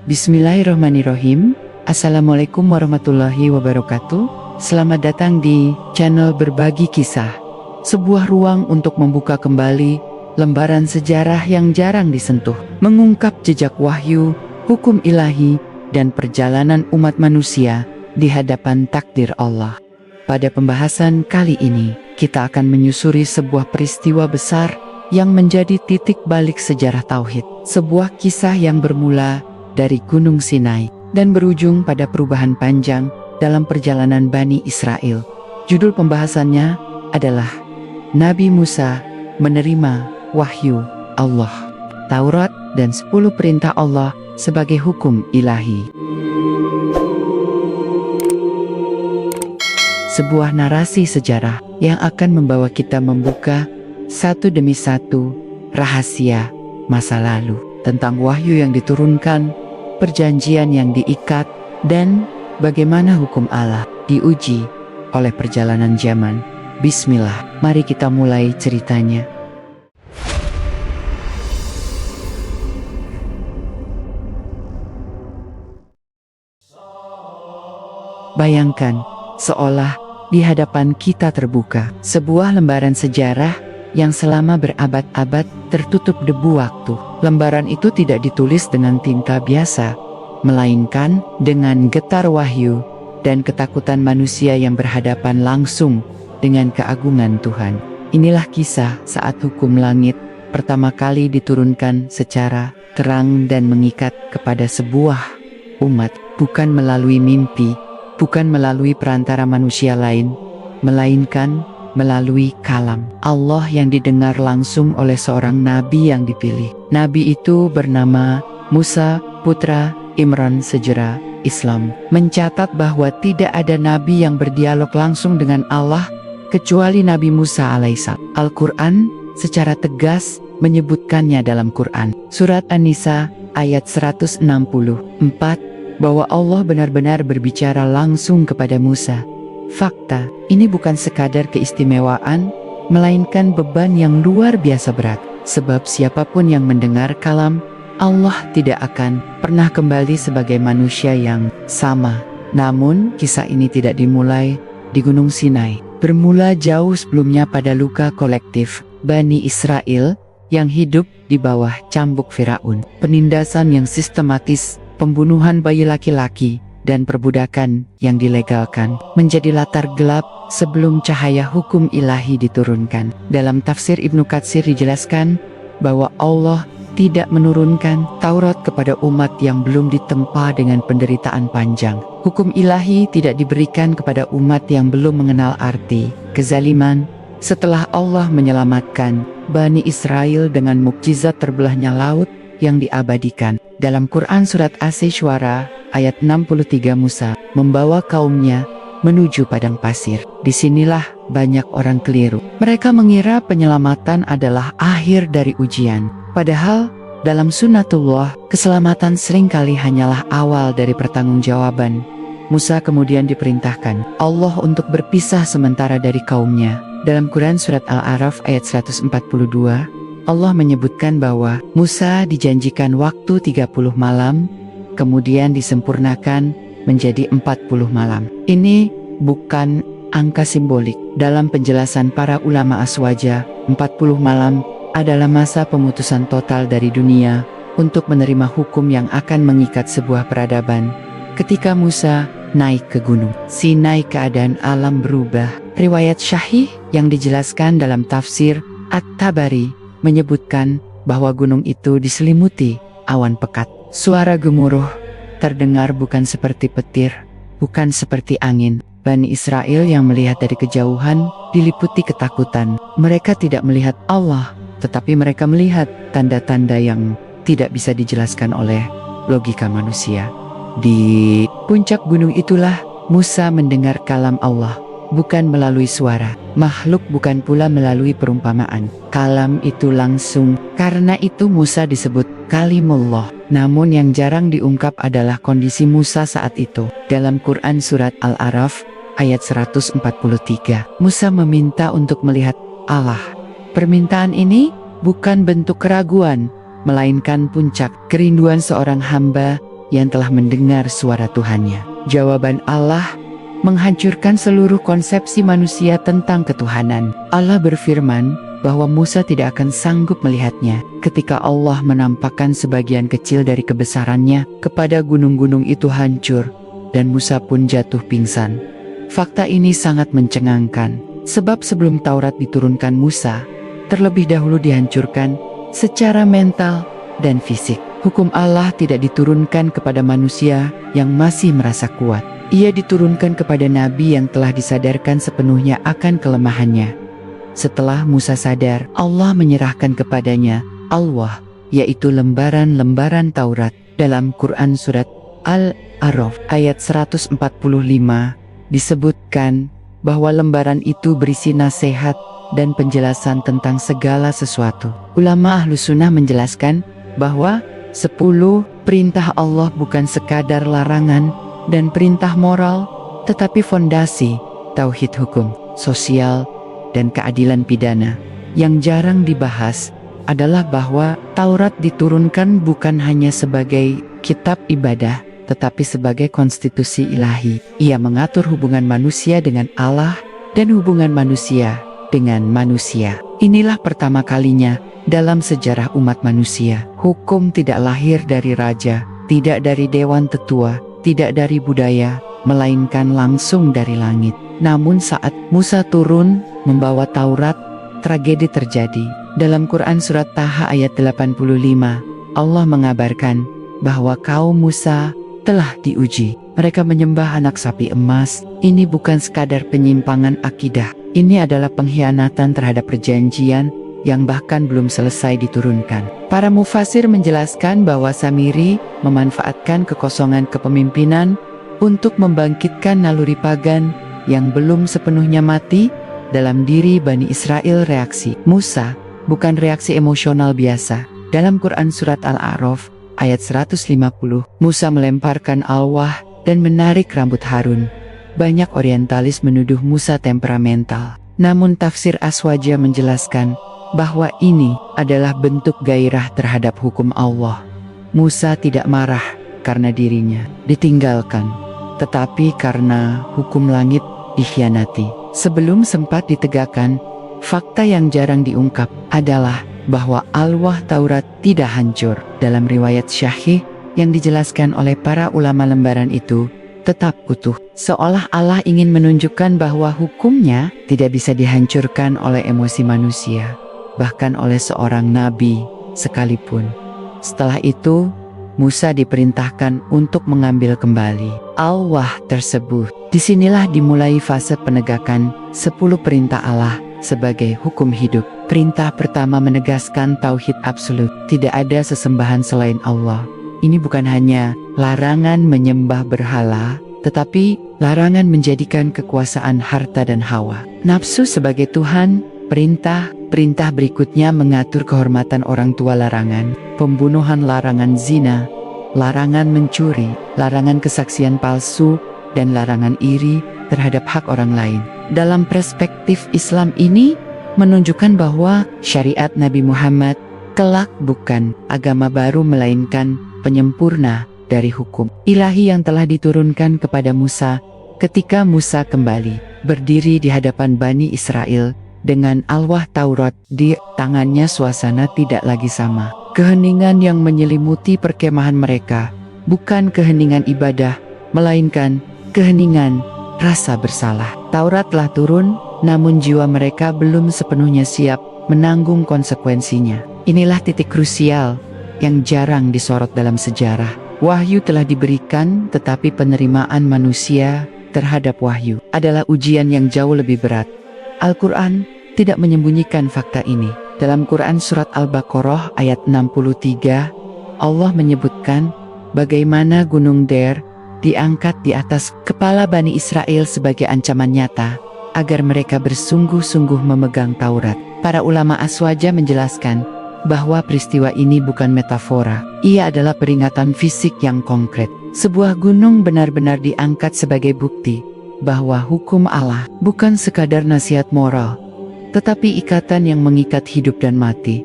Bismillahirrahmanirrahim. Assalamualaikum warahmatullahi wabarakatuh. Selamat datang di channel Berbagi Kisah, sebuah ruang untuk membuka kembali lembaran sejarah yang jarang disentuh, mengungkap jejak wahyu, hukum ilahi, dan perjalanan umat manusia di hadapan takdir Allah. Pada pembahasan kali ini, kita akan menyusuri sebuah peristiwa besar yang menjadi titik balik sejarah tauhid. Sebuah kisah yang bermula dari Gunung Sinai dan berujung pada perubahan panjang dalam perjalanan Bani Israel. Judul pembahasannya adalah Nabi Musa menerima wahyu Allah, Taurat dan 10 perintah Allah sebagai hukum ilahi. Sebuah narasi sejarah yang akan membawa kita membuka satu demi satu rahasia masa lalu tentang wahyu yang diturunkan, perjanjian yang diikat, dan bagaimana hukum Allah diuji oleh perjalanan zaman. Bismillah, mari kita mulai ceritanya. Bayangkan, seolah di hadapan kita terbuka sebuah lembaran sejarah yang selama berabad-abad tertutup debu waktu. Lembaran itu tidak ditulis dengan tinta biasa, melainkan dengan getar wahyu dan ketakutan manusia yang berhadapan langsung dengan keagungan Tuhan. Inilah kisah saat hukum langit pertama kali diturunkan secara terang dan mengikat kepada sebuah umat, bukan melalui mimpi, bukan melalui perantara manusia lain, melainkan melalui kalam Allah yang didengar langsung oleh seorang nabi yang dipilih. Nabi itu bernama Musa, putra Imran. Sejarah Islam mencatat bahwa tidak ada nabi yang berdialog langsung dengan Allah kecuali Nabi Musa alaihissalam. Al-Quran secara tegas menyebutkannya dalam Quran Surat An-Nisa ayat 164 bahwa Allah benar-benar berbicara langsung kepada Musa. Fakta, ini bukan sekadar keistimewaan, melainkan beban yang luar biasa berat. Sebab siapapun yang mendengar kalam Allah tidak akan pernah kembali sebagai manusia yang sama. Namun, kisah ini tidak dimulai di Gunung Sinai. Bermula jauh sebelumnya pada luka kolektif Bani Israel yang hidup di bawah cambuk Firaun. Penindasan yang sistematis, pembunuhan bayi laki-laki, dan perbudakan yang dilegalkan menjadi latar gelap sebelum cahaya hukum ilahi diturunkan. Dalam tafsir Ibnu Katsir dijelaskan bahwa Allah tidak menurunkan Taurat kepada umat yang belum ditempa dengan penderitaan panjang. Hukum ilahi tidak diberikan kepada umat yang belum mengenal arti kezaliman. Setelah Allah menyelamatkan Bani Israel dengan mukjizat terbelahnya laut yang diabadikan. Dalam Quran Surat Asy-Syu'ara ayat 63, Musa membawa kaumnya menuju padang pasir. Disinilah banyak orang keliru. Mereka mengira penyelamatan adalah akhir dari ujian. Padahal dalam sunnatullah, keselamatan seringkali hanyalah awal dari pertanggungjawaban. Musa kemudian diperintahkan Allah untuk berpisah sementara dari kaumnya. Dalam Quran Surat Al-A'raf ayat 142, Allah menyebutkan bahwa Musa dijanjikan waktu 30 malam, kemudian disempurnakan menjadi 40 malam. Ini bukan angka simbolik. Dalam penjelasan para ulama aswaja, 40 malam adalah masa pemutusan total dari dunia untuk menerima hukum yang akan mengikat sebuah peradaban. Ketika Musa naik ke Gunung Sinai, keadaan alam berubah. Riwayat Syahih yang dijelaskan dalam tafsir At-Tabari menyebutkan bahwa gunung itu diselimuti awan pekat. Suara gemuruh terdengar bukan seperti petir, bukan seperti angin. Bani Israel yang melihat dari kejauhan diliputi ketakutan. Mereka tidak melihat Allah, tetapi mereka melihat tanda-tanda yang tidak bisa dijelaskan oleh logika manusia. Di puncak gunung itulah Musa mendengar kalam Allah, bukan melalui suara makhluk, bukan pula melalui perumpamaan. Kalam itu langsung. Karena itu Musa disebut Kalimullah. Namun yang jarang diungkap adalah kondisi Musa saat itu. Dalam Quran Surat Al-A'raf ayat 143, Musa meminta untuk melihat Allah. Permintaan ini bukan bentuk keraguan, melainkan puncak kerinduan seorang hamba yang telah mendengar suara Tuhannya. Jawaban Allah menghancurkan seluruh konsepsi manusia tentang ketuhanan. Allah berfirman bahwa Musa tidak akan sanggup melihatnya. Ketika Allah menampakkan sebagian kecil dari kebesarannya kepada gunung-gunung itu hancur, dan Musa pun jatuh pingsan. Fakta ini sangat mencengangkan, sebab sebelum Taurat diturunkan Musa, terlebih dahulu dihancurkan secara mental dan fisik. Hukum Allah tidak diturunkan kepada manusia yang masih merasa kuat. Ia diturunkan kepada nabi yang telah disadarkan sepenuhnya akan kelemahannya. Setelah Musa sadar, Allah menyerahkan kepadanya Al-Wah, yaitu lembaran-lembaran Taurat. Dalam Quran Surat Al-A'raf ayat 145 disebutkan bahwa lembaran itu berisi nasihat dan penjelasan tentang segala sesuatu. Ulama Ahlus Sunnah menjelaskan bahwa 10 perintah Allah bukan sekadar larangan dan perintah moral, tetapi fondasi tauhid hukum, sosial, dan keadilan pidana. Yang jarang dibahas adalah bahwa Taurat diturunkan bukan hanya sebagai kitab ibadah, tetapi sebagai konstitusi ilahi. Ia mengatur hubungan manusia dengan Allah dan hubungan manusia dengan manusia. Inilah pertama kalinya dalam sejarah umat manusia. Hukum tidak lahir dari raja, tidak dari dewan tetua, tidak dari budaya, melainkan langsung dari langit. Namun saat Musa turun membawa Taurat, tragedi terjadi. Dalam Quran Surat Taha ayat 85, Allah mengabarkan bahwa kaum Musa telah diuji. Mereka menyembah anak sapi emas. Ini bukan sekadar penyimpangan akidah. Ini adalah pengkhianatan terhadap perjanjian yang bahkan belum selesai diturunkan. Para mufasir menjelaskan bahwa Samiri memanfaatkan kekosongan kepemimpinan untuk membangkitkan naluri pagan yang belum sepenuhnya mati dalam diri Bani Israel. Reaksi Musa bukan reaksi emosional biasa. Dalam Quran Surat Al-A'raf ayat 150, Musa melemparkan Al-Wah dan menarik rambut Harun. Banyak orientalis menuduh Musa temperamental. Namun tafsir Aswaja menjelaskan bahwa ini adalah bentuk gairah terhadap hukum Allah. Musa tidak marah karena dirinya ditinggalkan, tetapi karena hukum langit dikhianati. Sebelum sempat ditegakkan, fakta yang jarang diungkap adalah bahwa Al-Wah Taurat tidak hancur. Dalam riwayat Syahih yang dijelaskan oleh para ulama, lembaran itu tetap utuh. Seolah Allah ingin menunjukkan bahwa hukumnya tidak bisa dihancurkan oleh emosi manusia, bahkan oleh seorang nabi sekalipun. Setelah itu, Musa diperintahkan untuk mengambil kembali Al-Wah tersebut. Disinilah dimulai fase penegakan 10 perintah Allah sebagai hukum hidup. Perintah pertama menegaskan tauhid absolut. Tidak ada sesembahan selain Allah. Ini bukan hanya larangan menyembah berhala, tetapi larangan menjadikan kekuasaan harta dan hawa nafsu sebagai Tuhan. Perintah berikutnya mengatur kehormatan orang tua, larangan pembunuhan, larangan zina, larangan mencuri, larangan kesaksian palsu, dan larangan iri terhadap hak orang lain. Dalam perspektif Islam ini menunjukkan bahwa syariat Nabi Muhammad kelak bukan agama baru, melainkan penyempurna dari hukum ilahi yang telah diturunkan kepada Musa. Ketika Musa kembali berdiri di hadapan Bani Israel dengan Al-Wah Taurat di tangannya, suasana tidak lagi sama. Keheningan yang menyelimuti perkemahan mereka bukan keheningan ibadah, melainkan keheningan rasa bersalah. Taurat telah turun, namun jiwa mereka belum sepenuhnya siap menanggung konsekuensinya. Inilah titik krusial yang jarang disorot dalam sejarah. Wahyu telah diberikan, tetapi penerimaan manusia terhadap wahyu adalah ujian yang jauh lebih berat. Al-Quran tidak menyembunyikan fakta ini. Dalam Quran Surat Al-Baqarah ayat 63, Allah menyebutkan bagaimana gunung Der diangkat di atas kepala Bani Israel sebagai ancaman nyata agar mereka bersungguh-sungguh memegang Taurat. Para ulama Aswaja menjelaskan bahwa peristiwa ini bukan metafora. Ia adalah peringatan fisik yang konkret. Sebuah gunung benar-benar diangkat sebagai bukti bahwa hukum Allah bukan sekadar nasihat moral, tetapi ikatan yang mengikat hidup dan mati.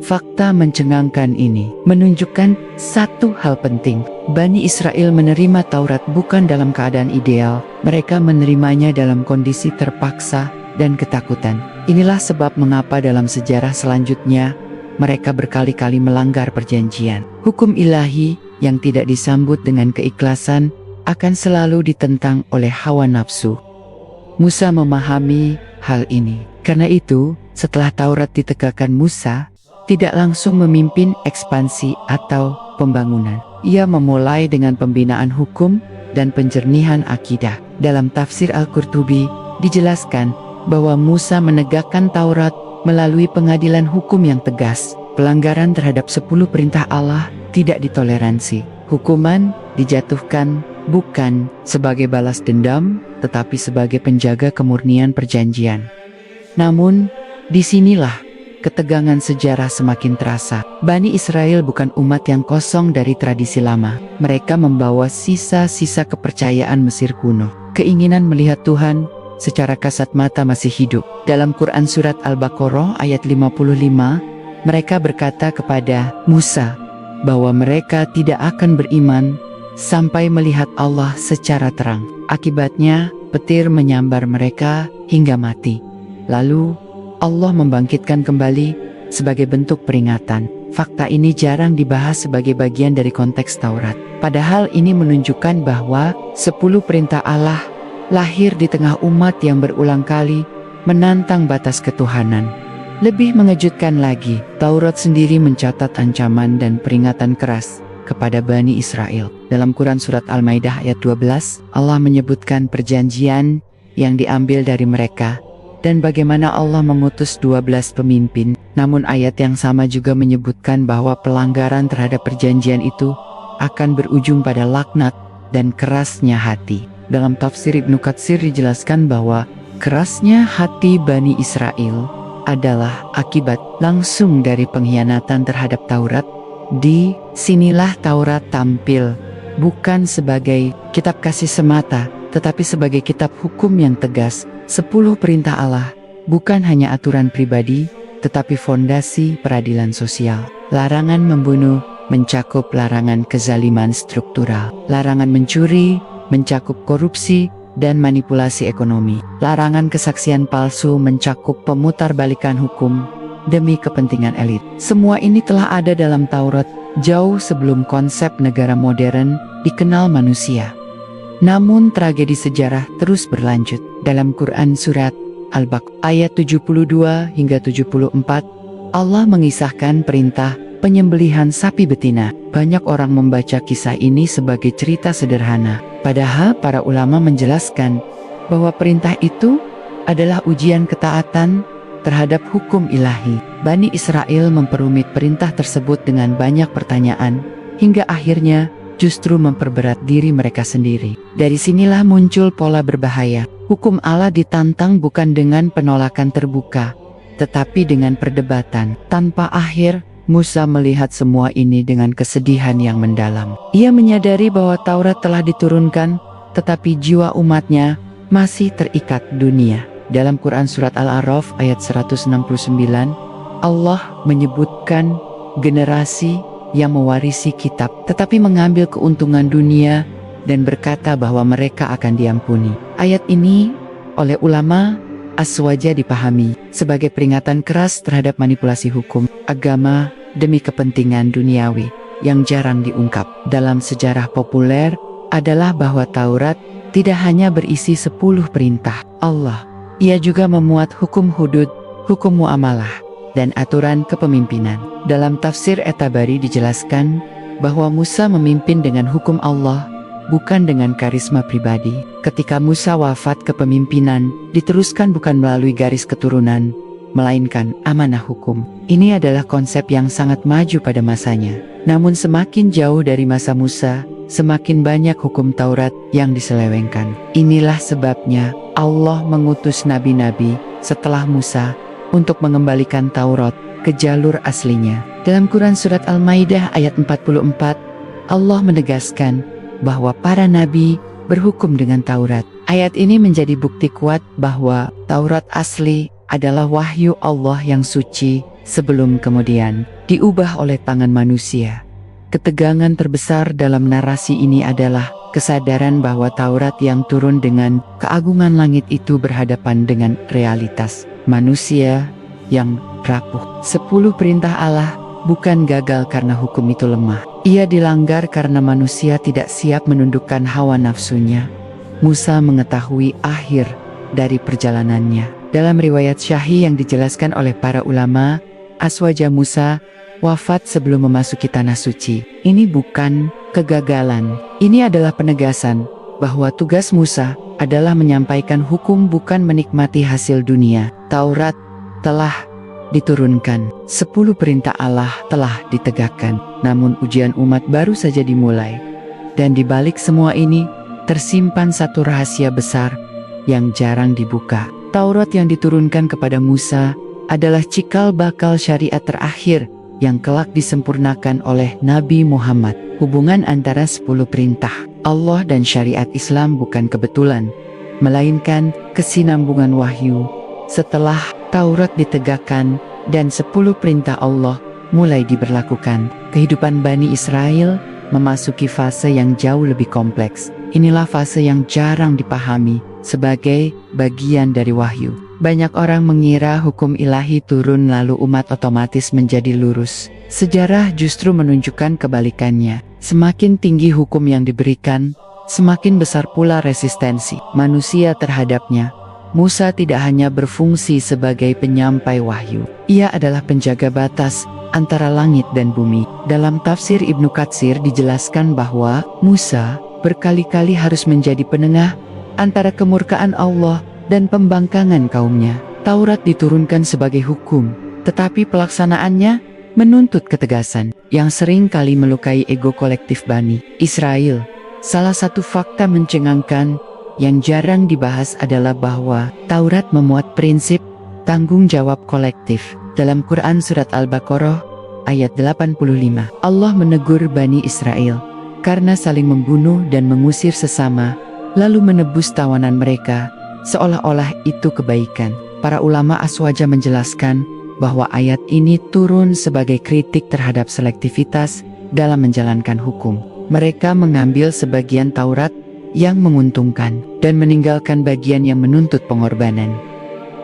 Fakta mencengangkan ini menunjukkan satu hal penting. Bani Israel menerima Taurat bukan dalam keadaan ideal. Mereka menerimanya dalam kondisi terpaksa dan ketakutan. Inilah sebab mengapa dalam sejarah selanjutnya mereka berkali-kali melanggar perjanjian. Hukum ilahi yang tidak disambut dengan keikhlasan akan selalu ditentang oleh hawa nafsu. Musa memahami hal ini. Karena itu, setelah Taurat ditegakkan, Musa tidak langsung memimpin ekspansi atau pembangunan. Ia memulai dengan pembinaan hukum dan penjernihan akidah. Dalam tafsir Al-Qurtubi dijelaskan bahwa Musa menegakkan Taurat melalui pengadilan hukum yang tegas. Pelanggaran terhadap 10 perintah Allah tidak ditoleransi. Hukuman dijatuhkan bukan sebagai balas dendam, tetapi sebagai penjaga kemurnian perjanjian. Namun, disinilah ketegangan sejarah semakin terasa. Bani Israel bukan umat yang kosong dari tradisi lama. Mereka membawa sisa-sisa kepercayaan Mesir kuno. Keinginan melihat Tuhan secara kasat mata masih hidup. Dalam Quran Surat Al-Baqarah ayat 55, mereka berkata kepada Musa bahwa mereka tidak akan beriman sampai melihat Allah secara terang. Akibatnya, petir menyambar mereka hingga mati. Lalu, Allah membangkitkan kembali sebagai bentuk peringatan. Fakta ini jarang dibahas sebagai bagian dari konteks Taurat. Padahal ini menunjukkan bahwa 10 perintah Allah lahir di tengah umat yang berulang kali menantang batas ketuhanan. Lebih mengejutkan lagi, Taurat sendiri mencatat ancaman dan peringatan keras kepada Bani Israel. Dalam Quran Surat Al-Maidah ayat 12, Allah menyebutkan perjanjian yang diambil dari mereka dan bagaimana Allah mengutus 12 pemimpin. Namun ayat yang sama juga menyebutkan bahwa pelanggaran terhadap perjanjian itu akan berujung pada laknat dan kerasnya hati. Dalam tafsir Ibnu Katsir dijelaskan bahwa kerasnya hati Bani Israel adalah akibat langsung dari pengkhianatan terhadap Taurat. Di sinilah Taurat tampil bukan sebagai kitab kasih semata, tetapi sebagai kitab hukum yang tegas. 10 perintah Allah bukan hanya aturan pribadi, tetapi fondasi peradilan sosial. Larangan membunuh mencakup larangan kezaliman struktural. Larangan mencuri mencakup korupsi dan manipulasi ekonomi. Larangan kesaksian palsu mencakup pemutarbalikan hukum demi kepentingan elit. Semua ini telah ada dalam Taurat jauh sebelum konsep negara modern dikenal manusia. Namun tragedi sejarah terus berlanjut. Dalam Quran Surat Al-Baqarah ayat 72 hingga 74, Allah mengisahkan perintah penyembelihan sapi betina. Banyak orang membaca kisah ini sebagai cerita sederhana. Padahal para ulama menjelaskan bahwa perintah itu adalah ujian ketaatan terhadap hukum ilahi. Bani Israel memperumit perintah tersebut dengan banyak pertanyaan, hingga akhirnya justru memperberat diri mereka sendiri. Dari sinilah muncul pola berbahaya. Hukum Allah ditantang bukan dengan penolakan terbuka, tetapi dengan perdebatan tanpa akhir. Musa melihat semua ini dengan kesedihan yang mendalam. Ia menyadari bahwa Taurat telah diturunkan, tetapi jiwa umatnya masih terikat dunia. Dalam Quran Surat Al-A'raf ayat 169, Allah menyebutkan generasi yang mewarisi kitab, tetapi mengambil keuntungan dunia dan berkata bahwa mereka akan diampuni. Ayat ini oleh ulama Aswaja dipahami sebagai peringatan keras terhadap manipulasi hukum agama demi kepentingan duniawi yang jarang diungkap. Dalam sejarah populer adalah bahwa Taurat tidak hanya berisi 10 perintah Allah. Ia juga memuat hukum hudud, hukum muamalah, dan aturan kepemimpinan. Dalam tafsir At-Tabari dijelaskan bahwa Musa memimpin dengan hukum Allah, bukan dengan karisma pribadi. Ketika Musa wafat, kepemimpinan diteruskan bukan melalui garis keturunan, melainkan amanah hukum. Ini adalah konsep yang sangat maju pada masanya. Namun semakin jauh dari masa Musa, semakin banyak hukum Taurat yang diselewengkan. Inilah sebabnya Allah mengutus nabi-nabi setelah Musa untuk mengembalikan Taurat ke jalur aslinya. Dalam Quran Surat Al-Maidah ayat 44, Allah menegaskan bahwa para nabi berhukum dengan Taurat. Ayat ini menjadi bukti kuat bahwa Taurat asli adalah wahyu Allah yang suci sebelum kemudian diubah oleh tangan manusia. Ketegangan terbesar dalam narasi ini adalah kesadaran bahwa Taurat yang turun dengan keagungan langit itu berhadapan dengan realitas manusia yang rapuh. 10 perintah Allah bukan gagal karena hukum itu lemah. Ia dilanggar karena manusia tidak siap menundukkan hawa nafsunya. Musa mengetahui akhir dari perjalanannya. Dalam riwayat Syahih yang dijelaskan oleh para ulama, Aswaja Musa wafat sebelum memasuki tanah suci. Ini bukan kegagalan. Ini adalah penegasan bahwa tugas Musa adalah menyampaikan hukum, bukan menikmati hasil dunia. Taurat telah diturunkan, 10 perintah Allah telah ditegakkan, namun ujian umat baru saja dimulai. Dan di balik semua ini, tersimpan satu rahasia besar yang jarang dibuka. Taurat yang diturunkan kepada Musa adalah cikal bakal syariat terakhir yang kelak disempurnakan oleh Nabi Muhammad. Hubungan antara 10 perintah Allah dan syariat Islam bukan kebetulan, melainkan kesinambungan wahyu. Setelah Taurat ditegakkan dan 10 perintah Allah mulai diberlakukan, kehidupan Bani Israel memasuki fase yang jauh lebih kompleks. Inilah fase yang jarang dipahami sebagai bagian dari wahyu. Banyak orang mengira hukum ilahi turun lalu umat otomatis menjadi lurus. Sejarah justru menunjukkan kebalikannya. Semakin tinggi hukum yang diberikan, semakin besar pula resistensi manusia terhadapnya. Musa tidak hanya berfungsi sebagai penyampai wahyu, ia adalah penjaga batas antara langit dan bumi. Dalam tafsir Ibnu Katsir dijelaskan bahwa Musa berkali-kali harus menjadi penengah antara kemurkaan Allah dan pembangkangan kaumnya. Taurat diturunkan sebagai hukum, tetapi pelaksanaannya menuntut ketegasan yang sering kali melukai ego kolektif Bani Israel. Salah satu fakta mencengangkan yang jarang dibahas adalah bahwa Taurat memuat prinsip tanggung jawab kolektif. Dalam Quran Surat Al-Baqarah ayat 85, Allah menegur Bani Israel karena saling membunuh dan mengusir sesama, lalu menebus tawanan mereka, seolah-olah itu kebaikan. Para ulama Aswaja menjelaskan bahwa ayat ini turun sebagai kritik terhadap selektivitas dalam menjalankan hukum. Mereka mengambil sebagian Taurat yang menguntungkan dan meninggalkan bagian yang menuntut pengorbanan.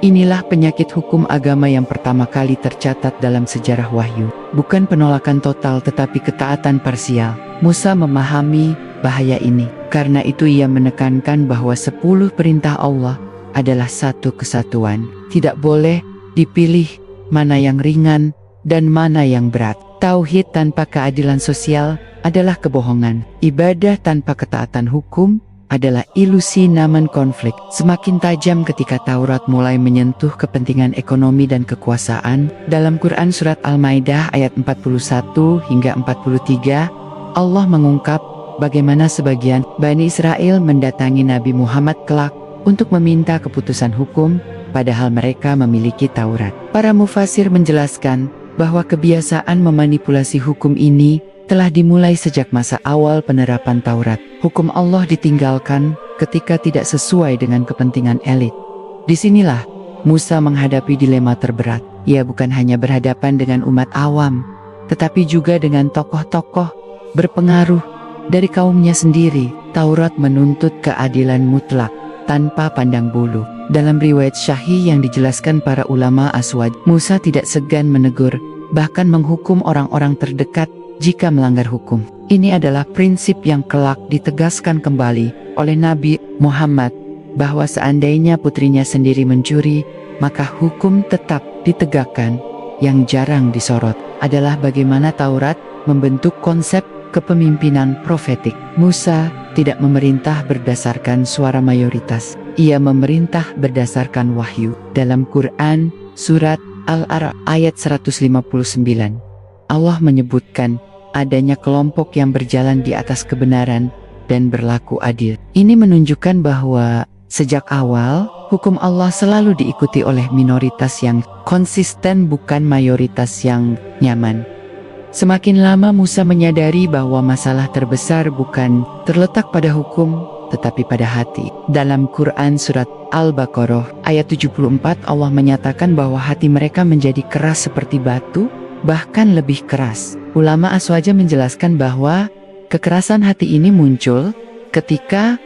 Inilah penyakit hukum agama yang pertama kali tercatat dalam sejarah wahyu. Bukan penolakan total tetapi ketaatan parsial. Musa memahami bahaya ini. Karena itu ia menekankan bahwa 10 perintah Allah adalah satu kesatuan. Tidak boleh dipilih mana yang ringan dan mana yang berat. Tauhid tanpa keadilan sosial adalah kebohongan. Ibadah tanpa ketaatan hukum adalah ilusi, namun konflik semakin tajam ketika Taurat mulai menyentuh kepentingan ekonomi dan kekuasaan. Dalam Quran Surat Al-Maidah ayat 41 hingga 43, Allah mengungkap bagaimana sebagian Bani Israel mendatangi Nabi Muhammad kelak untuk meminta keputusan hukum, padahal mereka memiliki Taurat. Para mufasir menjelaskan bahwa kebiasaan memanipulasi hukum ini telah dimulai sejak masa awal penerapan Taurat. Hukum Allah ditinggalkan ketika tidak sesuai dengan kepentingan elit. Disinilah Musa menghadapi dilema terberat. Ia bukan hanya berhadapan dengan umat awam, tetapi juga dengan tokoh-tokoh berpengaruh dari kaumnya sendiri. Taurat menuntut keadilan mutlak tanpa pandang bulu. Dalam riwayat Syahih yang dijelaskan para ulama Aswad, Musa tidak segan menegur, bahkan menghukum orang-orang terdekat jika melanggar hukum. Ini adalah prinsip yang kelak ditegaskan kembali oleh Nabi Muhammad, bahwa seandainya putrinya sendiri mencuri, maka hukum tetap ditegakkan. Yang jarang disorot adalah bagaimana Taurat membentuk konsep kepemimpinan profetik. Musa tidak memerintah berdasarkan suara mayoritas. Ia memerintah berdasarkan wahyu. Dalam Quran Surat Al-A'raf ayat 159, Allah menyebutkan adanya kelompok yang berjalan di atas kebenaran dan berlaku adil. Ini menunjukkan bahwa sejak awal hukum Allah selalu diikuti oleh minoritas yang konsisten, bukan mayoritas yang nyaman. Semakin lama Musa menyadari bahwa masalah terbesar bukan terletak pada hukum, tetapi pada hati. Dalam Quran surat Al-Baqarah ayat 74 Allah menyatakan bahwa hati mereka menjadi keras seperti batu, bahkan lebih keras. Ulama Aswaja menjelaskan bahwa kekerasan hati ini muncul ketika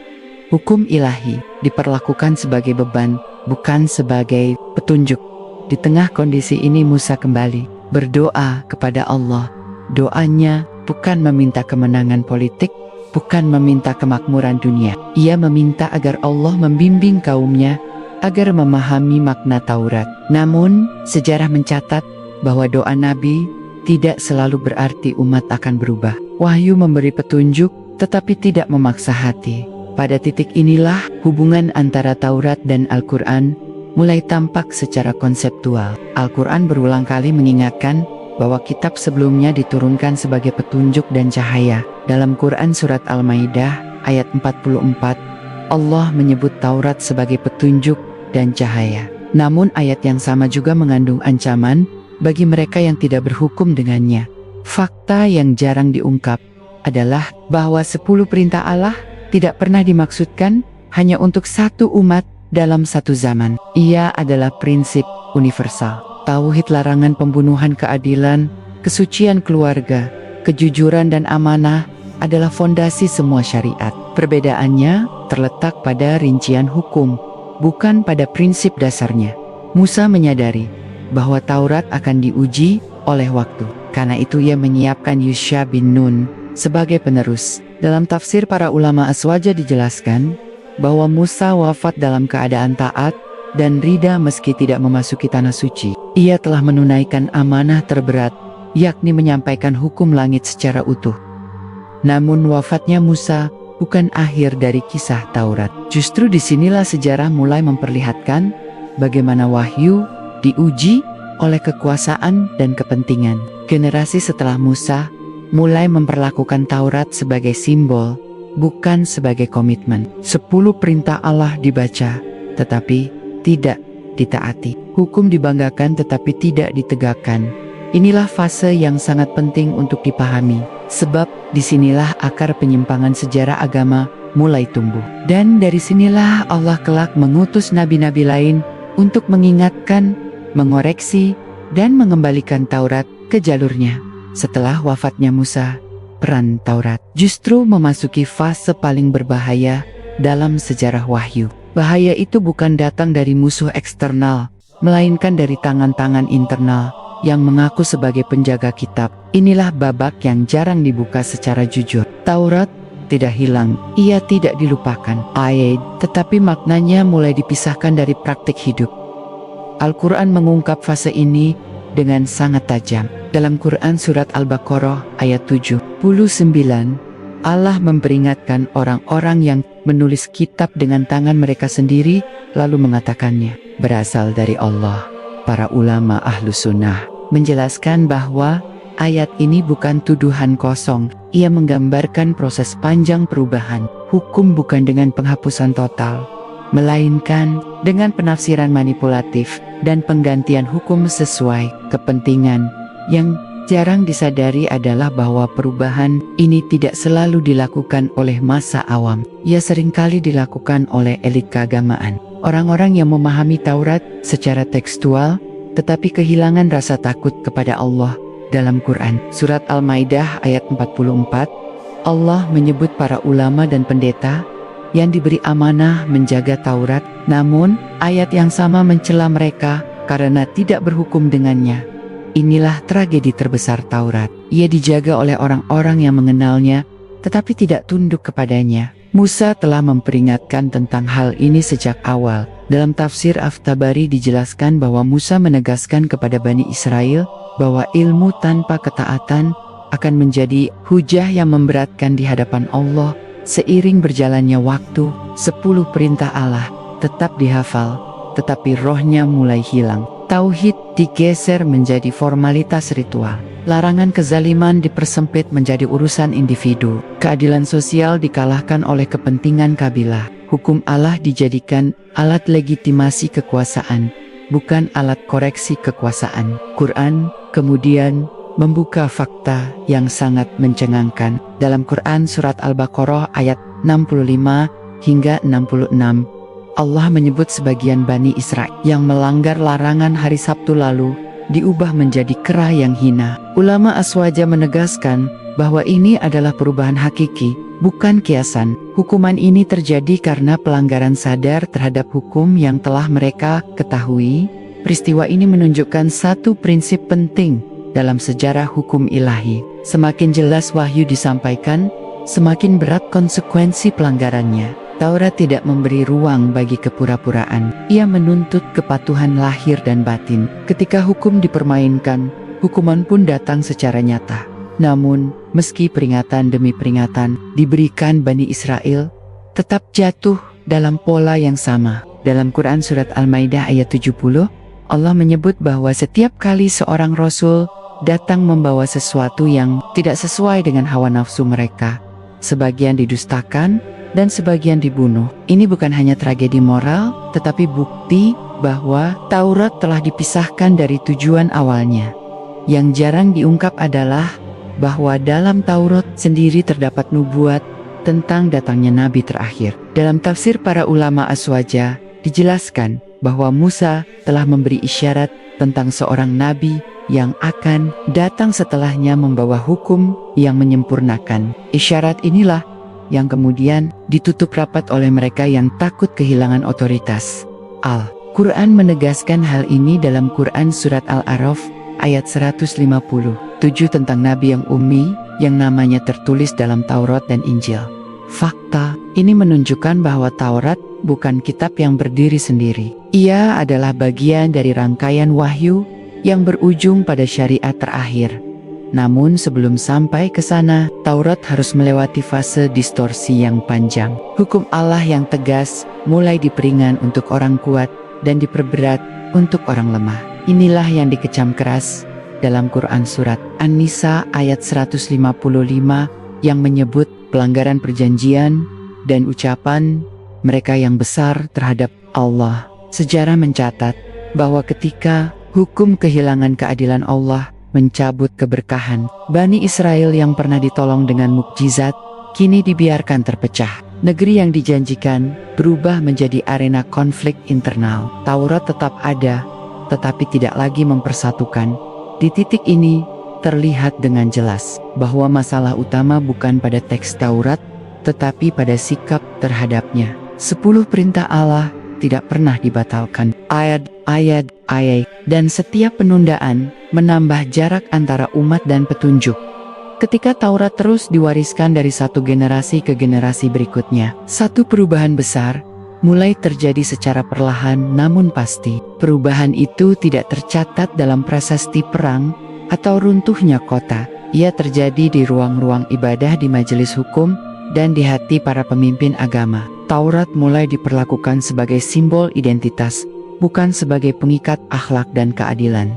hukum ilahi diperlakukan sebagai beban, bukan sebagai petunjuk. Di tengah kondisi ini Musa kembali berdoa kepada Allah. Doanya bukan meminta kemenangan politik, bukan meminta kemakmuran dunia. Ia meminta agar Allah membimbing kaumnya agar memahami makna Taurat. Namun, sejarah mencatat bahwa doa Nabi tidak selalu berarti umat akan berubah. Wahyu memberi petunjuk, tetapi tidak memaksa hati. Pada titik inilah hubungan antara Taurat dan Al-Quran mulai tampak secara konseptual. Al-Quran berulang kali mengingatkan bahwa kitab sebelumnya diturunkan sebagai petunjuk dan cahaya. Dalam Quran surat Al-Maidah ayat 44, Allah menyebut Taurat sebagai petunjuk dan cahaya. Namun ayat yang sama juga mengandung ancaman bagi mereka yang tidak berhukum dengannya. Fakta yang jarang diungkap adalah bahwa 10 perintah Allah tidak pernah dimaksudkan hanya untuk satu umat dalam satu zaman. Ia adalah prinsip universal. Tauhid, larangan pembunuhan, keadilan, kesucian keluarga, kejujuran dan amanah adalah fondasi semua syariat. Perbedaannya terletak pada rincian hukum, bukan pada prinsip dasarnya. Musa menyadari bahwa Taurat akan diuji oleh waktu. Karena itu ia menyiapkan Yusha bin Nun sebagai penerus. Dalam tafsir para ulama Aswaja dijelaskan bahwa Musa wafat dalam keadaan taat dan rida meski tidak memasuki tanah suci. Ia telah menunaikan amanah terberat, yakni menyampaikan hukum langit secara utuh. Namun wafatnya Musa bukan akhir dari kisah Taurat. Justru disinilah sejarah mulai memperlihatkan bagaimana wahyu diuji oleh kekuasaan dan kepentingan. Generasi setelah Musa mulai memperlakukan Taurat sebagai simbol, bukan sebagai komitmen. 10 perintah Allah dibaca, tetapi tidak ditaati. Hukum dibanggakan tetapi tidak ditegakkan. Inilah fase yang sangat penting untuk dipahami, sebab disinilah akar penyimpangan sejarah agama mulai tumbuh. Dan dari sinilah Allah kelak mengutus nabi-nabi lain untuk mengingatkan, mengoreksi, dan mengembalikan Taurat ke jalurnya. Setelah wafatnya Musa, peran Taurat justru memasuki fase paling berbahaya dalam sejarah wahyu. Bahaya itu bukan datang dari musuh eksternal, melainkan dari tangan-tangan internal yang mengaku sebagai penjaga kitab. Inilah babak yang jarang dibuka secara jujur. Taurat tidak hilang, ia tidak dilupakan, tetapi maknanya mulai dipisahkan dari praktik hidup. Al-Quran mengungkap fase ini dengan sangat tajam. Dalam Quran surat Al-Baqarah ayat 79, Allah memperingatkan orang-orang yang menulis kitab dengan tangan mereka sendiri, lalu mengatakannya berasal dari Allah. Para ulama Ahlus Sunnah menjelaskan bahwa ayat ini bukan tuduhan kosong. Ia menggambarkan proses panjang perubahan. Hukum bukan dengan penghapusan total, melainkan dengan penafsiran manipulatif dan penggantian hukum sesuai kepentingan. Yang jarang disadari adalah bahwa perubahan ini tidak selalu dilakukan oleh massa awam. Ia seringkali dilakukan oleh elit keagamaan. Orang-orang yang memahami Taurat secara tekstual, tetapi kehilangan rasa takut kepada Allah. Dalam Quran surat Al-Maidah ayat 44, Allah menyebut para ulama dan pendeta yang diberi amanah menjaga Taurat, namun ayat yang sama mencela mereka karena tidak berhukum dengannya. Inilah tragedi terbesar Taurat. Ia dijaga oleh orang-orang yang mengenalnya, tetapi tidak tunduk kepadanya. Musa telah memperingatkan tentang hal ini sejak awal. Dalam tafsir Af-Tabari dijelaskan bahwa Musa menegaskan kepada Bani Israel bahwa ilmu tanpa ketaatan akan menjadi hujah yang memberatkan di hadapan Allah. Seiring berjalannya waktu, 10 perintah Allah tetap dihafal, tetapi rohnya mulai hilang. Tauhid digeser menjadi formalitas ritual. Larangan kezaliman dipersempit menjadi urusan individu. Keadilan sosial dikalahkan oleh kepentingan kabilah. Hukum Allah dijadikan alat legitimasi kekuasaan, bukan alat koreksi kekuasaan. Quran kemudian membuka fakta yang sangat mencengangkan. Dalam Quran surat Al-Baqarah ayat 65, hingga 66, Allah menyebut sebagian Bani Israel yang melanggar larangan hari Sabtu lalu diubah menjadi kera yang hina. Ulama Aswaja menegaskan bahwa ini adalah perubahan hakiki, bukan kiasan. Hukuman ini terjadi karena pelanggaran sadar terhadap hukum yang telah mereka ketahui. Peristiwa ini menunjukkan satu prinsip penting dalam sejarah hukum ilahi. Semakin jelas wahyu disampaikan, semakin berat konsekuensi pelanggarannya. Taurat tidak memberi ruang bagi kepura-puraan. Ia menuntut kepatuhan lahir dan batin. Ketika hukum dipermainkan, hukuman pun datang secara nyata. Namun, meski peringatan demi peringatan diberikan Bani Israel, tetap jatuh dalam pola yang sama. Dalam Quran Surat Al-Maidah ayat 70, Allah menyebut bahwa setiap kali seorang Rasul datang membawa sesuatu yang tidak sesuai dengan hawa nafsu mereka, sebagian didustakan, dan sebagian dibunuh. Ini bukan hanya tragedi moral, tetapi bukti bahwa Taurat telah dipisahkan dari tujuan awalnya. Yang jarang diungkap adalah bahwa dalam Taurat sendiri terdapat nubuat tentang datangnya Nabi terakhir. Dalam tafsir para ulama Aswaja, dijelaskan bahwa Musa telah memberi isyarat tentang seorang Nabi yang akan datang setelahnya membawa hukum yang menyempurnakan. Isyarat inilah yang kemudian ditutup rapat oleh mereka yang takut kehilangan otoritas. Al-Quran menegaskan hal ini dalam Quran Surat Al-A'raf ayat 157 tentang Nabi yang ummi yang namanya tertulis dalam Taurat dan Injil. Fakta ini menunjukkan bahwa Taurat bukan kitab yang berdiri sendiri. Ia adalah bagian dari rangkaian wahyu yang berujung pada syariat terakhir. Namun sebelum sampai ke sana, Taurat harus melewati fase distorsi yang panjang. Hukum Allah yang tegas mulai diperingan untuk orang kuat dan diperberat untuk orang lemah. Inilah yang dikecam keras dalam Quran Surat An-Nisa ayat 155 yang menyebut pelanggaran perjanjian dan ucapan mereka yang besar terhadap Allah. Sejarah mencatat bahwa ketika hukum kehilangan keadilan Allah mencabut keberkahan, Bani Israel yang pernah ditolong dengan mukjizat, kini dibiarkan terpecah. Negeri yang dijanjikan berubah menjadi arena konflik internal. Taurat tetap ada, tetapi tidak lagi mempersatukan. Di titik ini, terlihat dengan jelas bahwa masalah utama bukan pada teks Taurat, tetapi pada sikap terhadapnya. 10 perintah Allah tidak pernah dibatalkan. Ayat, dan setiap penundaan menambah jarak antara umat dan petunjuk. Ketika Taurat terus diwariskan dari satu generasi ke generasi berikutnya, satu perubahan besar mulai terjadi secara perlahan namun pasti. Perubahan itu tidak tercatat dalam prasasti perang atau runtuhnya kota. Ia terjadi di ruang-ruang ibadah, di majelis hukum, dan di hati para pemimpin agama. Taurat mulai diperlakukan sebagai simbol identitas, bukan sebagai pengikat akhlak dan keadilan.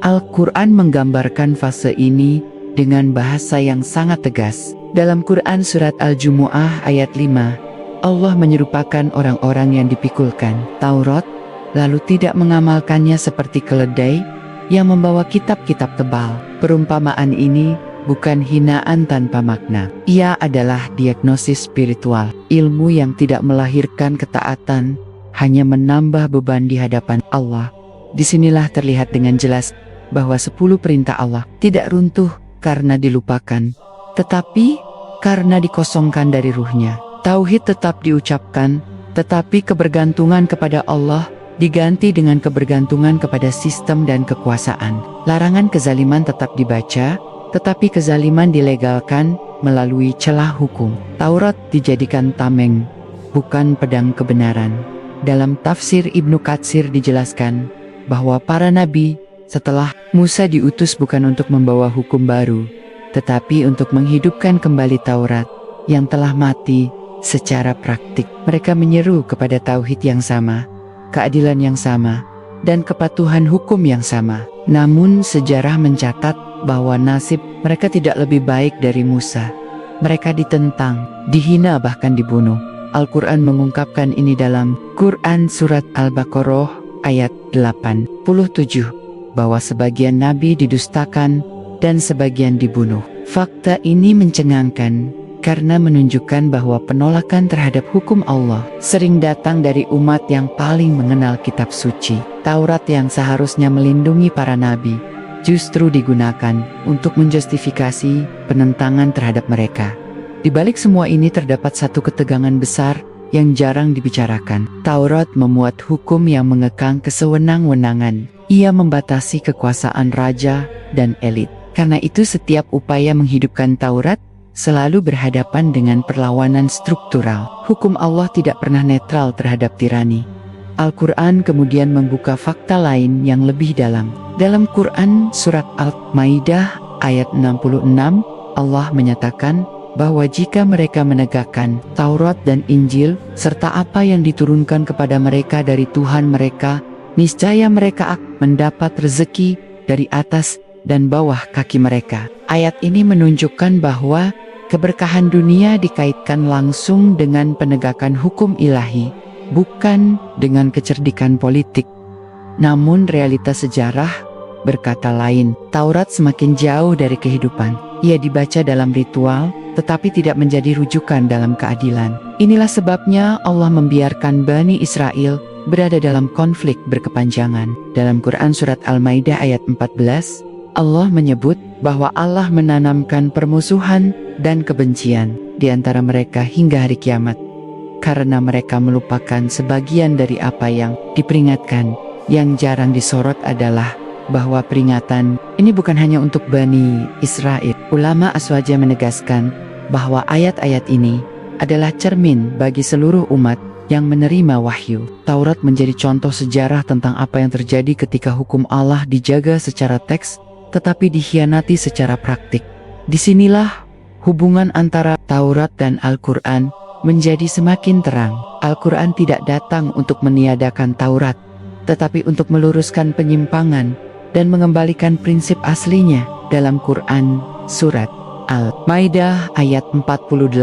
Al-Quran menggambarkan fase ini dengan bahasa yang sangat tegas. Dalam Quran Surat Al-Jumu'ah ayat 5, Allah menyerupakan orang-orang yang dipikulkan Taurat, lalu tidak mengamalkannya seperti keledai yang membawa kitab-kitab tebal. Perumpamaan ini bukan hinaan tanpa makna. Ia adalah diagnosis spiritual. Ilmu yang tidak melahirkan ketaatan hanya menambah beban di hadapan Allah. Disinilah terlihat dengan jelas bahwa 10 perintah Allah tidak runtuh karena dilupakan, tetapi karena dikosongkan dari ruhnya. Tauhid tetap diucapkan, tetapi kebergantungan kepada Allah diganti dengan kebergantungan kepada sistem dan kekuasaan. Larangan kezaliman tetap dibaca, tetapi kezaliman dilegalkan melalui celah hukum. Taurat dijadikan tameng, bukan pedang kebenaran. Dalam tafsir Ibnu Katsir dijelaskan bahwa para nabi setelah Musa diutus bukan untuk membawa hukum baru, tetapi untuk menghidupkan kembali Taurat yang telah mati secara praktik. Mereka menyeru kepada tauhid yang sama, keadilan yang sama, dan kepatuhan hukum yang sama. Namun sejarah mencatat bahwa nasib mereka tidak lebih baik dari Musa. Mereka ditentang, dihina, bahkan dibunuh. Al-Quran mengungkapkan ini dalam Quran Surat Al-Baqarah ayat 87, bahwa sebagian nabi didustakan dan sebagian dibunuh. Fakta ini mencengangkan karena menunjukkan bahwa penolakan terhadap hukum Allah sering datang dari umat yang paling mengenal kitab suci. Taurat yang seharusnya melindungi para nabi justru digunakan untuk menjustifikasi penentangan terhadap mereka. Di balik semua ini terdapat satu ketegangan besar yang jarang dibicarakan. Taurat memuat hukum yang mengekang kesewenang-wenangan. Ia membatasi kekuasaan raja dan elit. Karena itu setiap upaya menghidupkan Taurat selalu berhadapan dengan perlawanan struktural. Hukum Allah tidak pernah netral terhadap tirani. Al-Quran kemudian membuka fakta lain yang lebih dalam. Dalam Quran surat Al-Maidah ayat 66, Allah menyatakan bahwa jika mereka menegakkan Taurat dan Injil serta apa yang diturunkan kepada mereka dari Tuhan mereka, niscaya mereka akan mendapat rezeki dari atas dan bawah kaki mereka. Ayat ini menunjukkan bahwa keberkahan dunia dikaitkan langsung dengan penegakan hukum ilahi, bukan dengan kecerdikan politik. Namun realitas sejarah berkata lain. Taurat semakin jauh dari kehidupan. Ia dibaca dalam ritual, tetapi tidak menjadi rujukan dalam keadilan. Inilah sebabnya Allah membiarkan Bani Israel berada dalam konflik berkepanjangan. Dalam Quran surat Al-Maidah ayat 14, Allah menyebut bahwa Allah menanamkan permusuhan dan kebencian di antara mereka hingga hari kiamat, karena mereka melupakan sebagian dari apa yang diperingatkan. Yang jarang disorot adalah bahwa peringatan ini bukan hanya untuk Bani Israel. Ulama Aswaja menegaskan bahwa ayat-ayat ini adalah cermin bagi seluruh umat yang menerima wahyu. Taurat menjadi contoh sejarah tentang apa yang terjadi ketika hukum Allah dijaga secara teks tetapi dikhianati secara praktik. Disinilah hubungan antara Taurat dan Al-Quran menjadi semakin terang. Al-Quran tidak datang untuk meniadakan Taurat, tetapi untuk meluruskan penyimpangan dan mengembalikan prinsip aslinya. Dalam Quran surat Al-Maidah ayat 48,